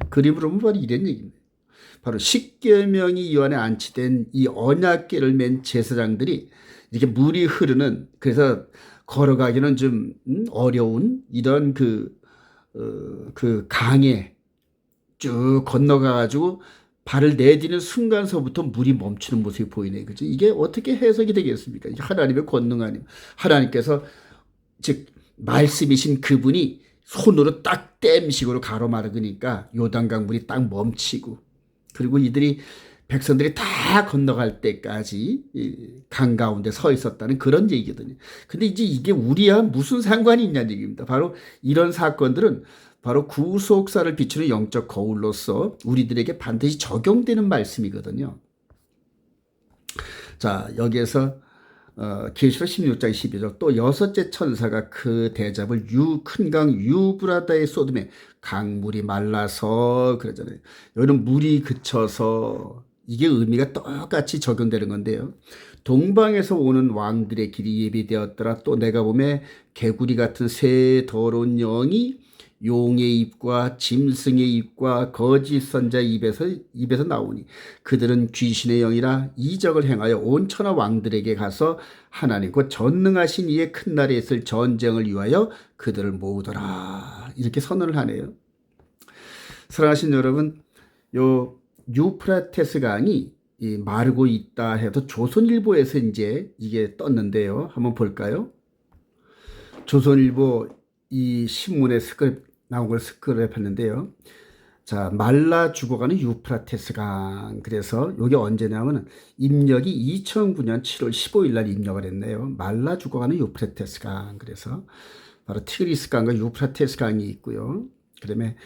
A: 그림으로 보면 바로 이런 얘기입니다. 바로 십계명이 이 안에 안치된 이 언약궤를 맨 제사장들이 이렇게 물이 흐르는 그래서 걸어가기는 좀 어려운 이런 그 강에 쭉 건너가가지고 발을 내디는 순간서부터 물이 멈추는 모습이 보이네. 그죠? 이게 어떻게 해석이 되겠습니까? 하나님의 권능 아니에요. 하나님께서 즉 말씀이신 그분이 손으로 딱 땜식으로 가로막으니까 요단강 물이 딱 멈추고 그리고 백성들이 다 건너갈 때까지 강 가운데 서 있었다는 그런 얘기거든요. 근데 이제 이게 우리와 무슨 상관이 있냐는 얘기입니다. 바로 이런 사건들은 바로 구속사를 비추는 영적 거울로서 우리들에게 반드시 적용되는 말씀이거든요. 자, 여기에서 계시록 16장 12절 또 여섯째 천사가 그 대접을 큰 강 유브라다에 쏟음에 강물이 말라서 그러잖아요. 여기는 물이 그쳐서 이게 의미가 똑같이 적용되는 건데요. 동방에서 오는 왕들의 길이 예비되었더라. 또 내가 보매 개구리 같은 새 더러운 영이 용의 입과 짐승의 입과 거짓 선자의 입에서 나오니 그들은 귀신의 영이라 이적을 행하여 온 천하 왕들에게 가서 하나님 곧 전능하신 이의 큰 날에 있을 전쟁을 위하여 그들을 모으더라. 이렇게 선언을 하네요. 사랑하신 여러분, 요 유프라테스 강이 마르고 있다 해도 조선일보에서 이제 이게 떴는데요. 한번 볼까요? 조선일보 이 신문에 나온 걸 스크랩했는데요. 자, 말라 죽어가는 유프라테스 강. 그래서 이게 언제냐면 입력이 2009년 7월 15일 날 입력을 했네요. 말라 죽어가는 유프라테스 강. 그래서 바로 티그리스 강과 유프라테스 강이 있고요. 그다음에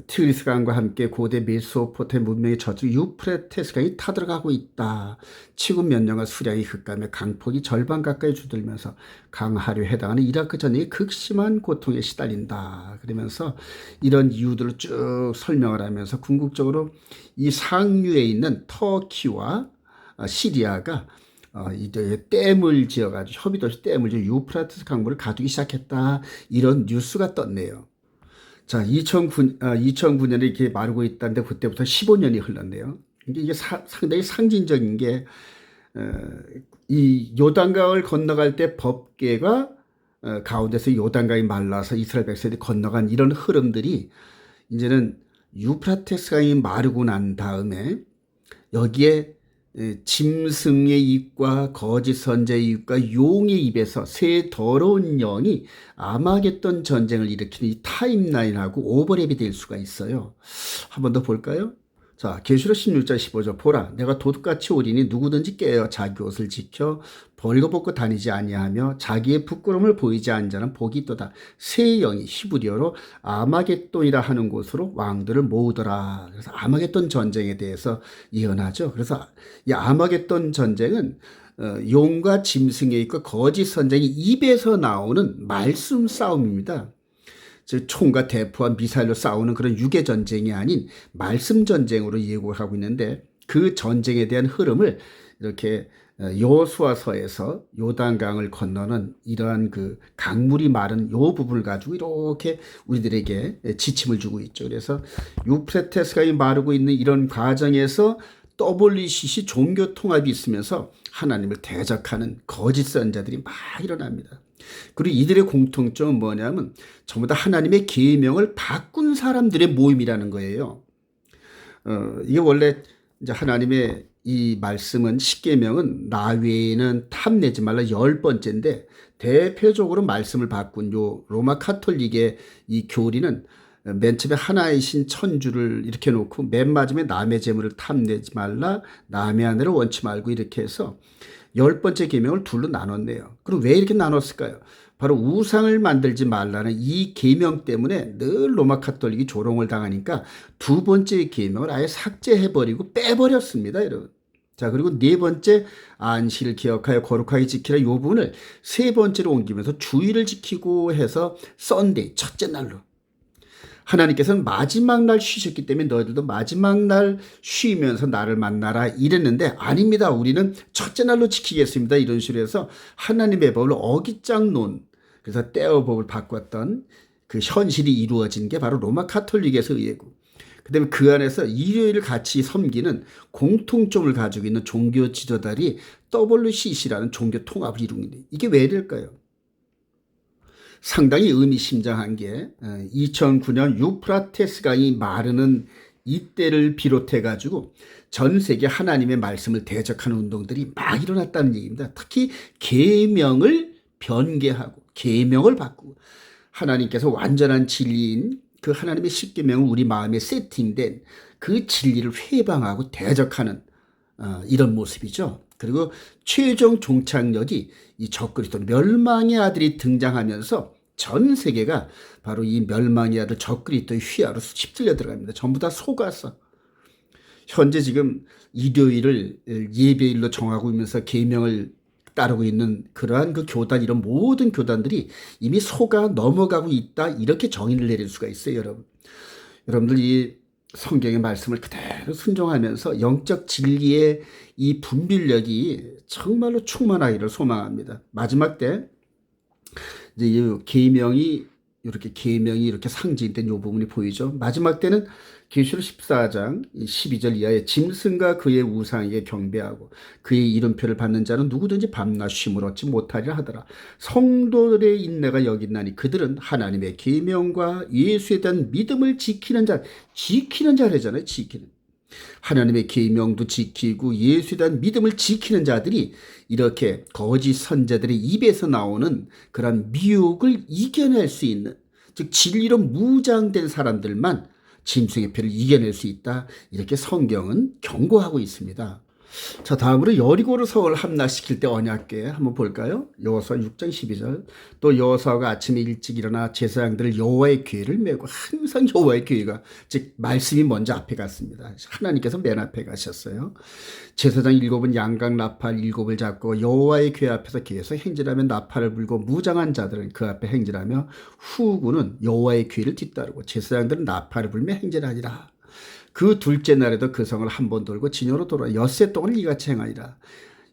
A: 티그리스 강과 함께 고대 메소포타미아 문명의 저주 유프라테스 강이 타들어가고 있다. 치군 몇 년간 수량이 급감해 강폭이 절반 가까이 줄어들면서 강하류에 해당하는 이라크 전역이 극심한 고통에 시달린다. 그러면서 이런 이유들을 쭉 설명을 하면서 궁극적으로 이 상류에 있는 터키와 시리아가 이제 댐을 지어가지고 협의도시 댐을 지어 유프라테스 강물을 가두기 시작했다. 이런 뉴스가 떴네요. 자, 2009년에 이렇게 마르고 있다는데 그때부터 15년이 흘렀네요. 이게 상당히 상징적인 게, 이 요단강을 건너갈 때 법궤가 가운데서 요단강이 말라서 이스라엘 백성들이 건너간 이런 흐름들이 이제는 유프라테스 강이 마르고 난 다음에 여기에 짐승의 입과 거짓 선자의 입과 용의 입에서 새 더러운 영이 아마겟돈 전쟁을 일으키는 이 타임라인하고 오버랩이 될 수가 있어요. 한 번 더 볼까요? 자, 계시록 16장 15절 보라 내가 도둑같이 오리니 누구든지 깨어 자기 옷을 지켜 벌거벗고 다니지 아니하며 자기의 부끄러움을 보이지 않은 자는 복이 있도다. 새 영이 히브리어로 아마겟돈이라 하는 곳으로 왕들을 모으더라. 그래서 아마겟돈 전쟁에 대해서 예언하죠. 그래서 이 아마겟돈 전쟁은 용과 짐승에 있고 거짓 선쟁이 입에서 나오는 말씀 싸움입니다. 즉 총과 대포와 미사일로 싸우는 그런 유괴 전쟁이 아닌 말씀 전쟁으로 예고하고 있는데 그 전쟁에 대한 흐름을 이렇게 여호수아서에서 요단강을 건너는 이러한 그 강물이 마른 요 부분을 가지고 이렇게 우리들에게 지침을 주고 있죠. 그래서 유프라테스강이 마르고 있는 이런 과정에서 WCC 종교 통합이 있으면서 하나님을 대적하는 거짓 선자들이 막 일어납니다. 그리고 이들의 공통점은 뭐냐면 전부 다 하나님의 계명을 바꾼 사람들의 모임이라는 거예요. 이게 원래 이제 하나님의 이 말씀은 십계명은 나 외에는 탐내지 말라 10번째인데 대표적으로 말씀을 바꾼 요 로마 카톨릭의 이 교리는 맨 처음에 하나이신 천주를 이렇게 놓고 맨 마지막에 남의 재물을 탐내지 말라 남의 아내를 원치 말고 이렇게 해서 10번째 계명을 둘로 나눴네요. 그럼 왜 이렇게 나눴을까요? 바로 우상을 만들지 말라는 이 계명 때문에 늘 로마 카톨릭이 조롱을 당하니까 두 번째 계명을 아예 삭제해버리고 빼버렸습니다, 여러분. 자, 그리고 네 번째 안식을 기억하여 거룩하게 지키라 이 부분을 세 번째로 옮기면서 주일을 지키고 해서 썬데이, 첫째 날로. 하나님께서는 마지막 날 쉬셨기 때문에 너희들도 마지막 날 쉬면서 나를 만나라 이랬는데 아닙니다. 우리는 첫째 날로 지키겠습니다. 이런 식으로 해서 하나님의 법을 어깃장 놓은 그래서 떼어법을 바꿨던 그 현실이 이루어진 게 바로 로마 카톨릭에서 의회고 그다음에 그 안에서 일요일을 같이 섬기는 공통점을 가지고 있는 종교 지도자들이 WCC라는 종교 통합을 이루는 이게 왜 이럴까요? 상당히 의미심장한 게 2009년 유프라테스 강이 마르는 이때를 비롯해 가지고 전 세계 하나님의 말씀을 대적하는 운동들이 막 일어났다는 얘기입니다. 특히 계명을 변개하고 계명을 바꾸고 하나님께서 완전한 진리인 그 하나님의 십계명을 우리 마음에 세팅된 그 진리를 회방하고 대적하는 이런 모습이죠. 그리고 최종 종착역이 이 적그리스도 멸망의 아들이 등장하면서 전 세계가 바로 이 멸망의 아들 적그리스도의 휘하로 휩쓸려 들어갑니다. 전부 다 속아서 현재 지금 일요일을 예배일로 정하고 있면서 계명을 따르고 있는 그러한 그 교단 이런 모든 교단들이 이미 속아 넘어가고 있다 이렇게 정의를 내릴 수가 있어요. 여러분들 이 성경의 말씀을 그대로 순종하면서 영적 진리의 이 분별력이 정말로 충만하기를 소망합니다. 마지막 때 이제 이 계명이 이렇게 계명이 이렇게 상징된 이 부분이 보이죠. 마지막 때는 계시록 14장 12절 이하에 짐승과 그의 우상에게 경배하고 그의 이름표를 받는 자는 누구든지 밤낮 쉼을 얻지 못하리라 하더라. 성도들의 인내가 여기 있나니 그들은 하나님의 계명과 예수에 대한 믿음을 지키는 자래잖아요. 지키는. 하나님의 계명도 지키고 예수에 대한 믿음을 지키는 자들이 이렇게 거짓 선자들의 입에서 나오는 그런 미혹을 이겨낼 수 있는, 즉 진리로 무장된 사람들만 짐승의 표를 이겨낼 수 있다. 이렇게 성경은 경고하고 있습니다. 자, 다음으로 여리고를 서울 함락시킬 때 언약궤 한번 볼까요? 여호수아 6장 12절. 또 여호수아가 아침에 일찍 일어나 제사장들을 여호와의 궤를 메고, 항상 여호와의 궤가, 즉 말씀이 먼저 앞에 갔습니다. 하나님께서 맨 앞에 가셨어요. 제사장 7은 양각 나팔 7을 잡고 여호와의 궤 앞에서 계속 행진하며 나팔을 불고 무장한 자들은 그 앞에 행진하며 후군은 여호와의 궤를 뒤따르고 제사장들은 나팔을 불며 행진하니라. 그 둘째 날에도 그 성을 한 번 돌고 진영으로 돌아 엿새 동안을 이같이 행하니라.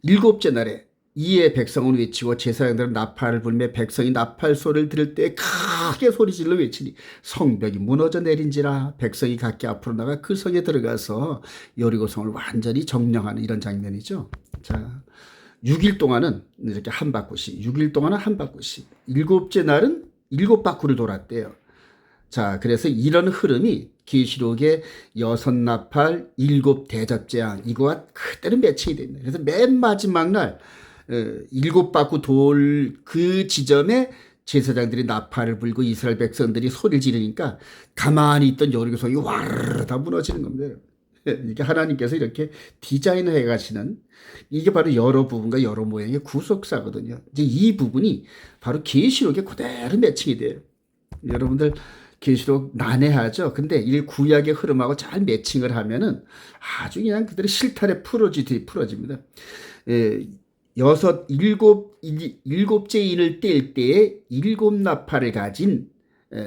A: 일곱째 날에 이에 백성은 외치고 제사장들은 나팔을 불며 백성이 나팔 소리를 들을 때 크게 소리질러 외치니 성벽이 무너져 내린지라. 백성이 각기 앞으로 나가 그 성에 들어가서 여리고 성을 완전히 점령하는 이런 장면이죠. 자, 6일 동안은 이렇게 한 바퀴씩, 6일 동안은 한 바퀴씩, 일곱째 날은 7바퀴를 돌았대요. 자, 그래서 이런 흐름이 계시록의 6나팔 7대접재앙 이거와 그대로 매칭이 됩니다. 그래서 맨 마지막 날 7바퀴 돌 그 지점에 제사장들이 나팔을 불고 이스라엘 백성들이 소리를 지르니까 가만히 있던 여리고성이 와르르 다 무너지는 겁니다. 이게 하나님께서 이렇게 디자인해 가시는, 이게 바로 여러 부분과 여러 모양의 구속사거든요. 이제 이 부분이 바로 계시록에 그대로 매칭이 돼요. 여러분들 계시록 난해하죠. 근데 이 구약의 흐름하고 잘 매칭을 하면은 아주 그냥 그대로 실타래 풀어집니다. 일곱째 인을 뗄 때에 7나팔을 가진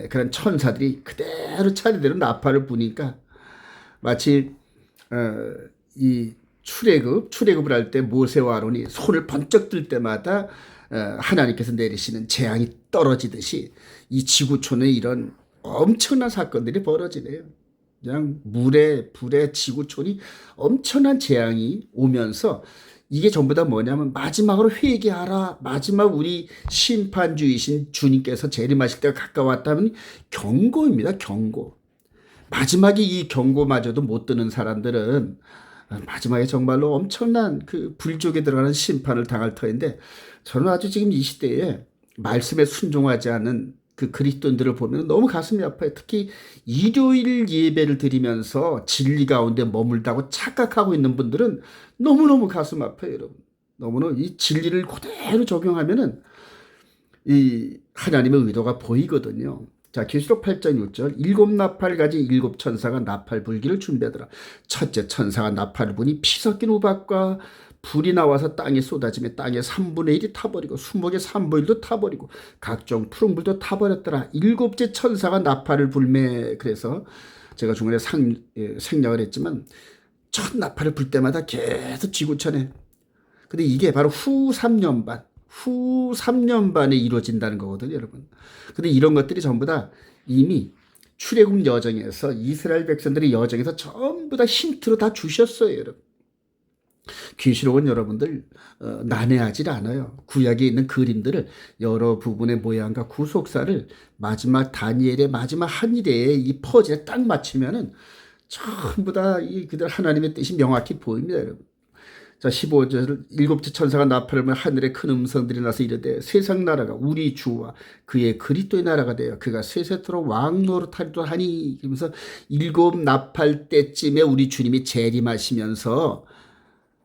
A: 그런 천사들이 그대로 차례대로 나팔을 부니까 마치 이 출애굽을 할 때 모세와 아론이 손을 번쩍 들 때마다 하나님께서 내리시는 재앙이 떨어지듯이 이 지구촌에 이런 엄청난 사건들이 벌어지네요. 그냥 물에 불에 지구촌이 엄청난 재앙이 오면서 이게 전부 다 뭐냐면 마지막으로 회개하라. 마지막 우리 심판주이신 주님께서 재림하실 때가 가까웠다면 경고입니다. 경고. 마지막에 이 경고마저도 못 듣는 사람들은 마지막에 정말로 엄청난 그 불족에 들어가는 심판을 당할 터인데, 저는 아주 지금 이 시대에 말씀에 순종하지 않은 그 그리스도인들을 보면 너무 가슴이 아파요. 특히 일요일 예배를 드리면서 진리 가운데 머물다고 착각하고 있는 분들은 너무너무 가슴 아파요, 여러분. 너무너무 이 진리를 그대로 적용하면은 이 하나님의 의도가 보이거든요. 자, 계시록 8장 6절. 7나팔 가진 7천사가 나팔 불기를 준비하더라. 첫째 천사가 나팔을 부니 피 섞인 우박과 불이 나와서 땅에 쏟아지며 땅의 3분의 1이 타버리고 수목의 3분의 1도 타버리고 각종 푸른불도 타버렸더라. 일곱째 천사가 나팔을 불매. 그래서 제가 중간에 생략을 했지만 첫 나팔을 불 때마다 계속 지구촌에, 근데 이게 바로 후 3년 반에 이루어진다는 거거든요, 여러분. 근데 이런 것들이 전부 다 이미 출애굽 여정에서 이스라엘 백성들의 여정에서 전부 다 힌트로 다 주셨어요, 여러분. 계시록은 여러분들 난해하지 않아요. 구약에 있는 그림들을 여러 부분의 모양과 구속사를 마지막 다니엘의 마지막 한 일에 이 퍼즐에 딱 맞추면은 전부 다 이 그들 하나님의 뜻이 명확히 보입니다, 여러분. 자, 15절. 일곱째 천사가 나팔을 불며 하늘에 큰 음성들이 나서 이르되 세상 나라가 우리 주와 그의 그리스도의 나라가 되어 그가 세세토록 왕노릇하리도 하니. 그러면서 7나팔 때쯤에 우리 주님이 재림하시면서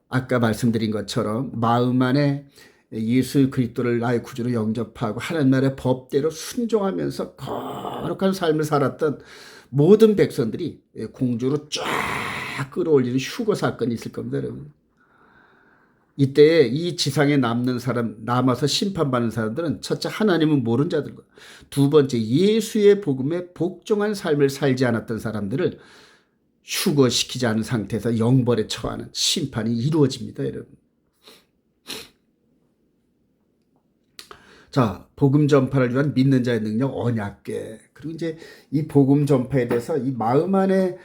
A: 아까 말씀드린 것처럼 마음 안에 예수 그리스도를 나의 구주로 영접하고 하나님 나라의 법대로 순종하면서 거룩한 삶을 살았던 모든 백성들이 공주로 쫙 끌어올리는 휴거 사건이 있을 겁니다, 여러분. 이때 이 지상에 남는 사람, 남아서 심판받는 사람들은 첫째 하나님은 모르는 자들과, 두 번째 예수의 복음에 복종한 삶을 살지 않았던 사람들을 휴거시키지 않은 상태에서 영벌에 처하는 심판이 이루어집니다, 여러분. 자, 복음 전파를 위한 믿는 자의 능력 언약궤. 그리고 이제 이 복음 전파에 대해서 이 마음 안에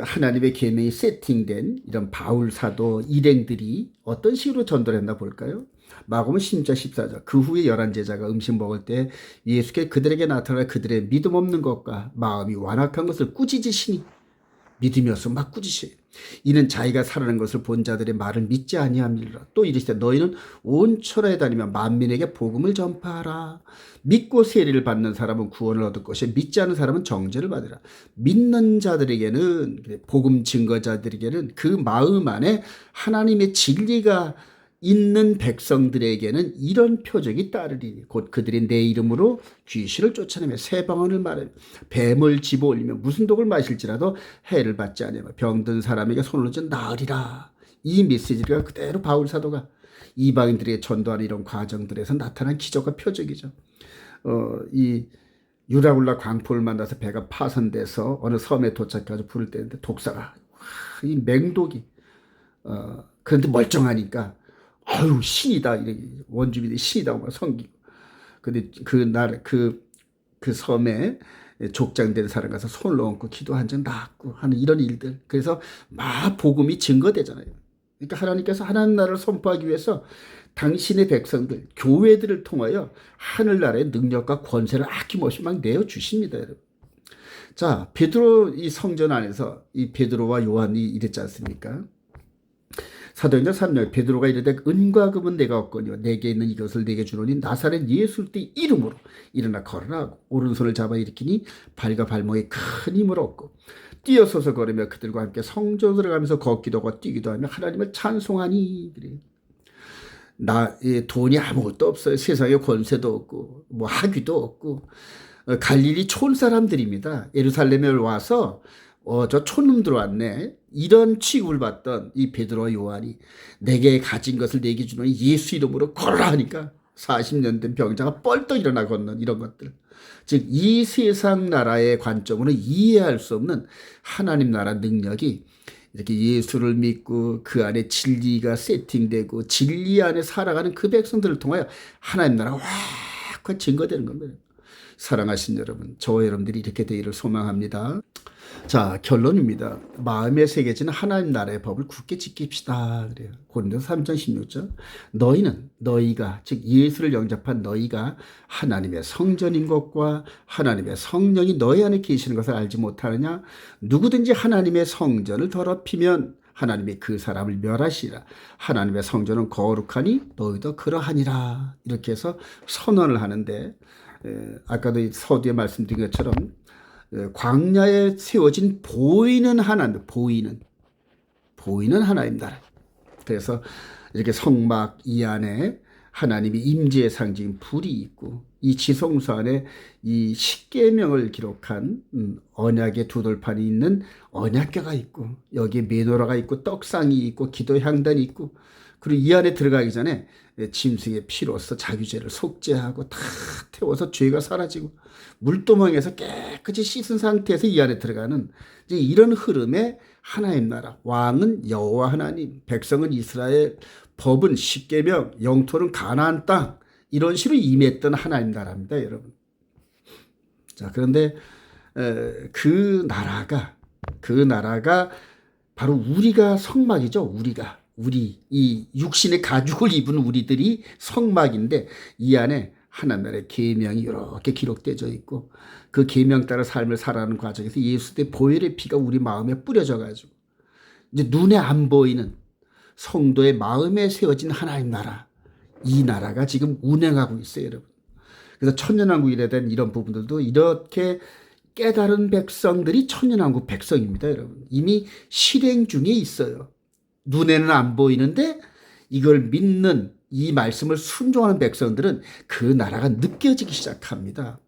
A: 하나님의 계명이 세팅된 이런 바울 사도 일행들이 어떤 식으로 전도를 했나 볼까요? 마가복음 16장 14절. 그 후에 11제자가 음식 먹을 때 예수께 그들에게 나타나 그들의 믿음 없는 것과 마음이 완악한 것을 꾸짖으시니, 믿음이 없어 막 꾸짖으시. 이는 자기가 살아난 것을 본 자들의 말을 믿지 아니함이라. 또 이르시되 너희는 온 천하에 다니며 만민에게 복음을 전파하라. 믿고 세례를 받는 사람은 구원을 얻을 것이요 믿지 않는 사람은 정죄를 받으라. 믿는 자들에게는, 복음 증거자들에게는 그 마음 안에 하나님의 진리가 있는 백성들에게는 이런 표적이 따르리니 곧 그들이 내 이름으로 귀신을 쫓아내며 새 방언을 말하며 뱀을 집어올리며 무슨 독을 마실지라도 해를 받지 아니하며 병든 사람에게 손을 얹어 나으리라. 이 메시지가 그대로 바울 사도가 이방인들에게 전도하는 이런 과정들에서 나타난 기적과 표적이죠. 이 유라굴라 광포를 만나서 배가 파손돼서 어느 섬에 도착해서 불을 떼는데 독사가, 이 맹독이, 그런데 멀쩡하니까 아유 신이다, 원주민이 신이다 막 섬기고. 근데 그 섬에 족장된 사람 가서 손을 얹고 기도한 적 낫고 하는 이런 일들. 그래서 막 복음이 증거되잖아요. 그러니까 하나님께서 하나님 나라를 선포하기 위해서 당신의 백성들, 교회들을 통하여 하늘나라의 능력과 권세를 아낌없이 막 내어주십니다, 여러분. 자, 베드로 이 성전 안에서 이 베드로와 요한이 이랬지 않습니까? 사도행전 3장 베드로가 이르되 은과 금은 내가 얻거니와 내게 있는 이것을 내게 주노니 나사렛 예수 의 이름으로 일어나 걸으라 하고 오른손을 잡아 일으키니 발과 발목에 큰 힘을 얻고 뛰어서서 걸으며 그들과 함께 성전 들어가면서 걷기도 하고 뛰기도 하며 하나님을 찬송하니. 돈이 아무것도 없어요. 세상에 권세도 없고 뭐 학위도 없고 갈릴리 촌 사람들입니다. 예루살렘에 와서 저 촌놈 들어왔네, 이런 취급을 받던 이 베드로와 요한이 내게 가진 것을 내게 주노니 예수 이름으로 걸어라 하니까 40년 된 병자가 뻘떡 일어나 걷는 이런 것들. 즉 이 세상 나라의 관점으로 이해할 수 없는 하나님 나라 능력이 이렇게 예수를 믿고 그 안에 진리가 세팅되고 진리 안에 살아가는 그 백성들을 통하여 하나님 나라가 확 증거되는 겁니다. 사랑하신 여러분, 저와 여러분들이 이렇게 되기를 소망합니다. 자, 결론입니다. 마음에 새겨지는 하나님 나라의 법을 굳게 지킵시다. 그래요. 고린도서 3장 16절. 너희가 즉 예수를 영접한 너희가 하나님의 성전인 것과 하나님의 성령이 너희 안에 계시는 것을 알지 못하느냐? 누구든지 하나님의 성전을 더럽히면 하나님이 그 사람을 멸하시리라. 하나님의 성전은 거룩하니 너희도 그러하니라. 이렇게 해서 선언을 하는데, 아까도 서두에 말씀드린 것처럼 광야에 세워진 보이는 하나님, 보이는 하나님 나라. 그래서 이렇게 성막 이 안에 하나님이 임재의 상징인 불이 있고, 이 지성소 안에 이 십계명을 기록한 언약의 두 돌판이 있는 언약궤가 있고, 여기에 메노라가 있고 떡상이 있고 기도 향단이 있고, 그리고 이 안에 들어가기 전에 짐승의 피로써 자기 죄를 속죄하고 다 태워서 죄가 사라지고 물도망에서 깨끗이 씻은 상태에서 이 안에 들어가는 이제 이런 흐름의 하나님 나라. 왕은 여호와 하나님, 백성은 이스라엘, 법은 십계명, 영토는 가나안 땅, 이런 식으로 임했던 하나님 나라입니다, 여러분. 자, 그런데 그 나라가 바로 우리가 성막이죠. 우리 이 육신의 가죽을 입은 우리들이 성막인데, 이 안에 하나님의 계명이 이렇게 기록되어 있고, 그 계명 따라 삶을 살아가는 과정에서 예수의 보혈의 피가 우리 마음에 뿌려져 가지고 이제 눈에 안 보이는 성도의 마음에 세워진 하나님 나라, 이 나라가 지금 운행하고 있어요, 여러분. 그래서 천년왕국에 대한 이런 부분들도 이렇게 깨달은 백성들이 천년왕국 백성입니다, 여러분. 이미 실행 중에 있어요. 눈에는 안 보이는데 이걸 믿는, 이 말씀을 순종하는 백성들은 그 나라가 느껴지기 시작합니다.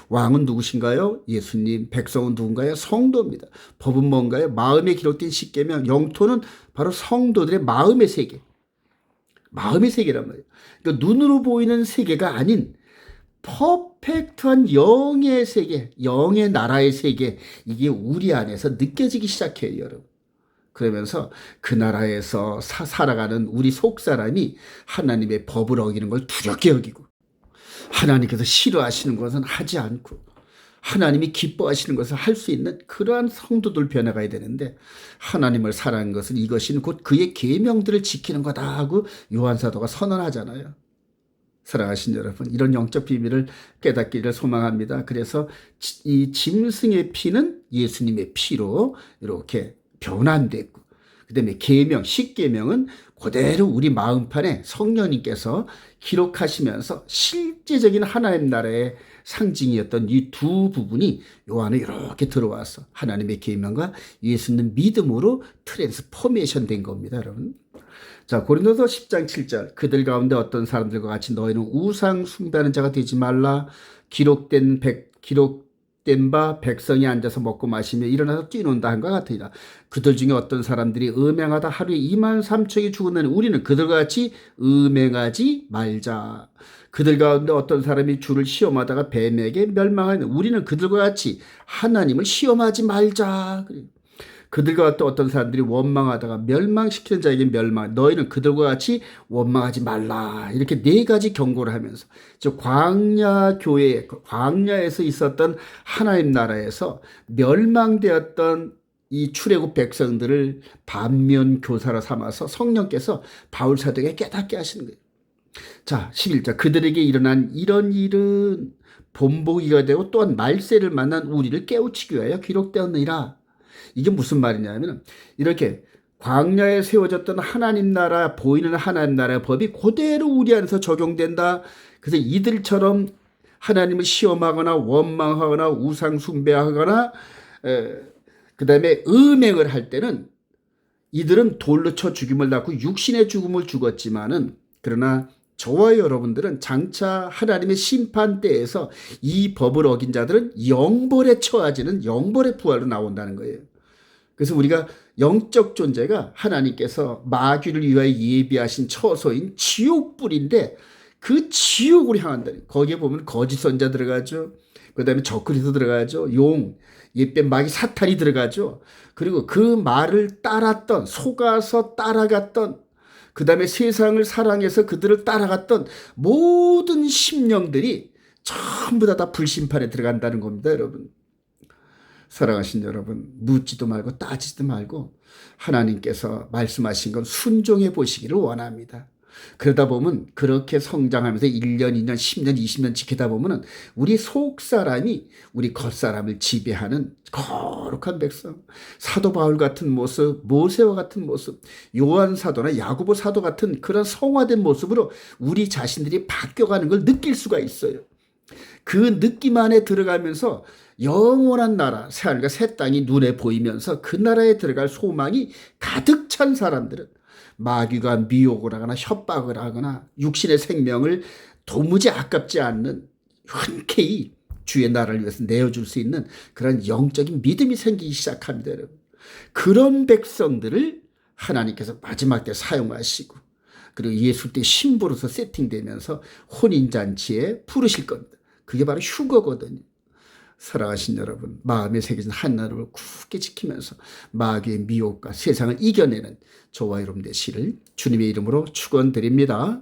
A: 왕은 누구신가요? 예수님. 백성은 누군가요? 성도입니다. 법은 뭔가요? 마음에 기록된 십계명. 영토는 바로 성도들의 마음의 세계. 마음의 세계란 말이에요. 그러니까 눈으로 보이는 세계가 아닌 퍼펙트한 영의 세계, 영의 나라의 세계, 이게 우리 안에서 느껴지기 시작해요, 여러분. 그러면서 그 나라에서 살아가는 우리 속사람이 하나님의 법을 어기는 걸 두렵게 여기고, 하나님께서 싫어하시는 것은 하지 않고 하나님이 기뻐하시는 것을 할 수 있는 그러한 성도들 변해가야 되는데, 하나님을 사랑하는 것은 이것이 곧 그의 계명들을 지키는 거다 하고 요한사도가 선언하잖아요. 사랑하신 여러분, 이런 영적 비밀을 깨닫기를 소망합니다. 그래서 이 짐승의 피는 예수님의 피로 이렇게 변환됐고, 그 다음에 계명, 십계명은 그대로 우리 마음판에 성령님께서 기록하시면서 실제적인 하나님 나라의 상징이었던 이 두 부분이 요 안에 이렇게 들어와서 하나님의 계명과 예수님 믿음으로 트랜스포메이션 된 겁니다, 여러분. 자, 고린도서 10장 7절, 그들 가운데 어떤 사람들과 같이 너희는 우상 숭배하는 자가 되지 말라. 기록된 바 백성이 앉아서 먹고 마시며 일어나서 뛰논다 한과 같으니라. 그들 중에 어떤 사람들이 음행하다 하루에 2만 3천이 죽었느니 우리는 그들과 같이 음행하지 말자. 그들 가운데 어떤 사람이 주를 시험하다가 뱀에게 멸망하니 우리는 그들과 같이 하나님을 시험하지 말자. 그들과 또 어떤 사람들이 원망하다가 멸망시키는 자에게 멸망, 너희는 그들과 같이 원망하지 말라. 이렇게 네 가지 경고를 하면서, 즉 광야 교회, 광야에서 있었던 하나님 나라에서 멸망되었던 이 출애굽 백성들을 반면 교사로 삼아서 성령께서 바울 사도에게 깨닫게 하시는 거예요. 자, 11절, 그들에게 일어난 이런 일은 본보기가 되고 또한 말세를 만난 우리를 깨우치기 위하여 기록되었느니라. 이게 무슨 말이냐면, 이렇게 광야에 세워졌던 하나님 나라, 보이는 하나님 나라의 법이 그대로 우리 안에서 적용된다. 그래서 이들처럼 하나님을 시험하거나 원망하거나 우상 숭배하거나 그 다음에 음행을 할 때는 이들은 돌로 쳐 죽임을 당하고 육신의 죽음을 죽었지만은, 그러나 저와 여러분들은 장차 하나님의 심판대에서 이 법을 어긴 자들은 영벌에 처하지는 영벌의 부활로 나온다는 거예요. 그래서 우리가 영적 존재가 하나님께서 마귀를 위하여 예비하신 처소인 지옥불인데, 그 지옥으로 향한다. 거기에 보면 거짓 선자 들어가죠. 그 다음에 적그리스도 들어가죠. 용, 옛뱀 마귀 사탄이 들어가죠. 그리고 그 말을 따랐던, 속아서 따라갔던, 그 다음에 세상을 사랑해서 그들을 따라갔던 모든 심령들이 전부 다 불심판에 들어간다는 겁니다, 여러분. 사랑하신 여러분, 묻지도 말고 따지지도 말고 하나님께서 말씀하신 건 순종해 보시기를 원합니다. 그러다 보면 그렇게 성장하면서 1년, 2년, 10년, 20년 지키다 보면 우리 속사람이 우리 겉사람을 지배하는 거룩한 백성, 사도 바울 같은 모습, 모세와 같은 모습, 요한 사도나 야고보 사도 같은 그런 성화된 모습으로 우리 자신들이 바뀌어가는 걸 느낄 수가 있어요. 그 느낌 안에 들어가면서 영원한 나라, 새하늘과 새 땅이 눈에 보이면서 그 나라에 들어갈 소망이 가득 찬 사람들은 마귀가 미혹을 하거나 협박을 하거나 육신의 생명을 도무지 아깝지 않는 흔쾌히 주의 나라를 위해서 내어줄 수 있는 그런 영적인 믿음이 생기기 시작합니다, 여러분. 그런 백성들을 하나님께서 마지막 때 사용하시고, 그리고 예수 때 신부로서 세팅되면서 혼인잔치에 부르실 겁니다. 그게 바로 휴거거든요. 사랑하신 여러분, 마음에 새겨진 하나님을 굳게 지키면서 마귀의 미혹과 세상을 이겨내는 저와 여러분 되시를 주님의 이름으로 축원드립니다.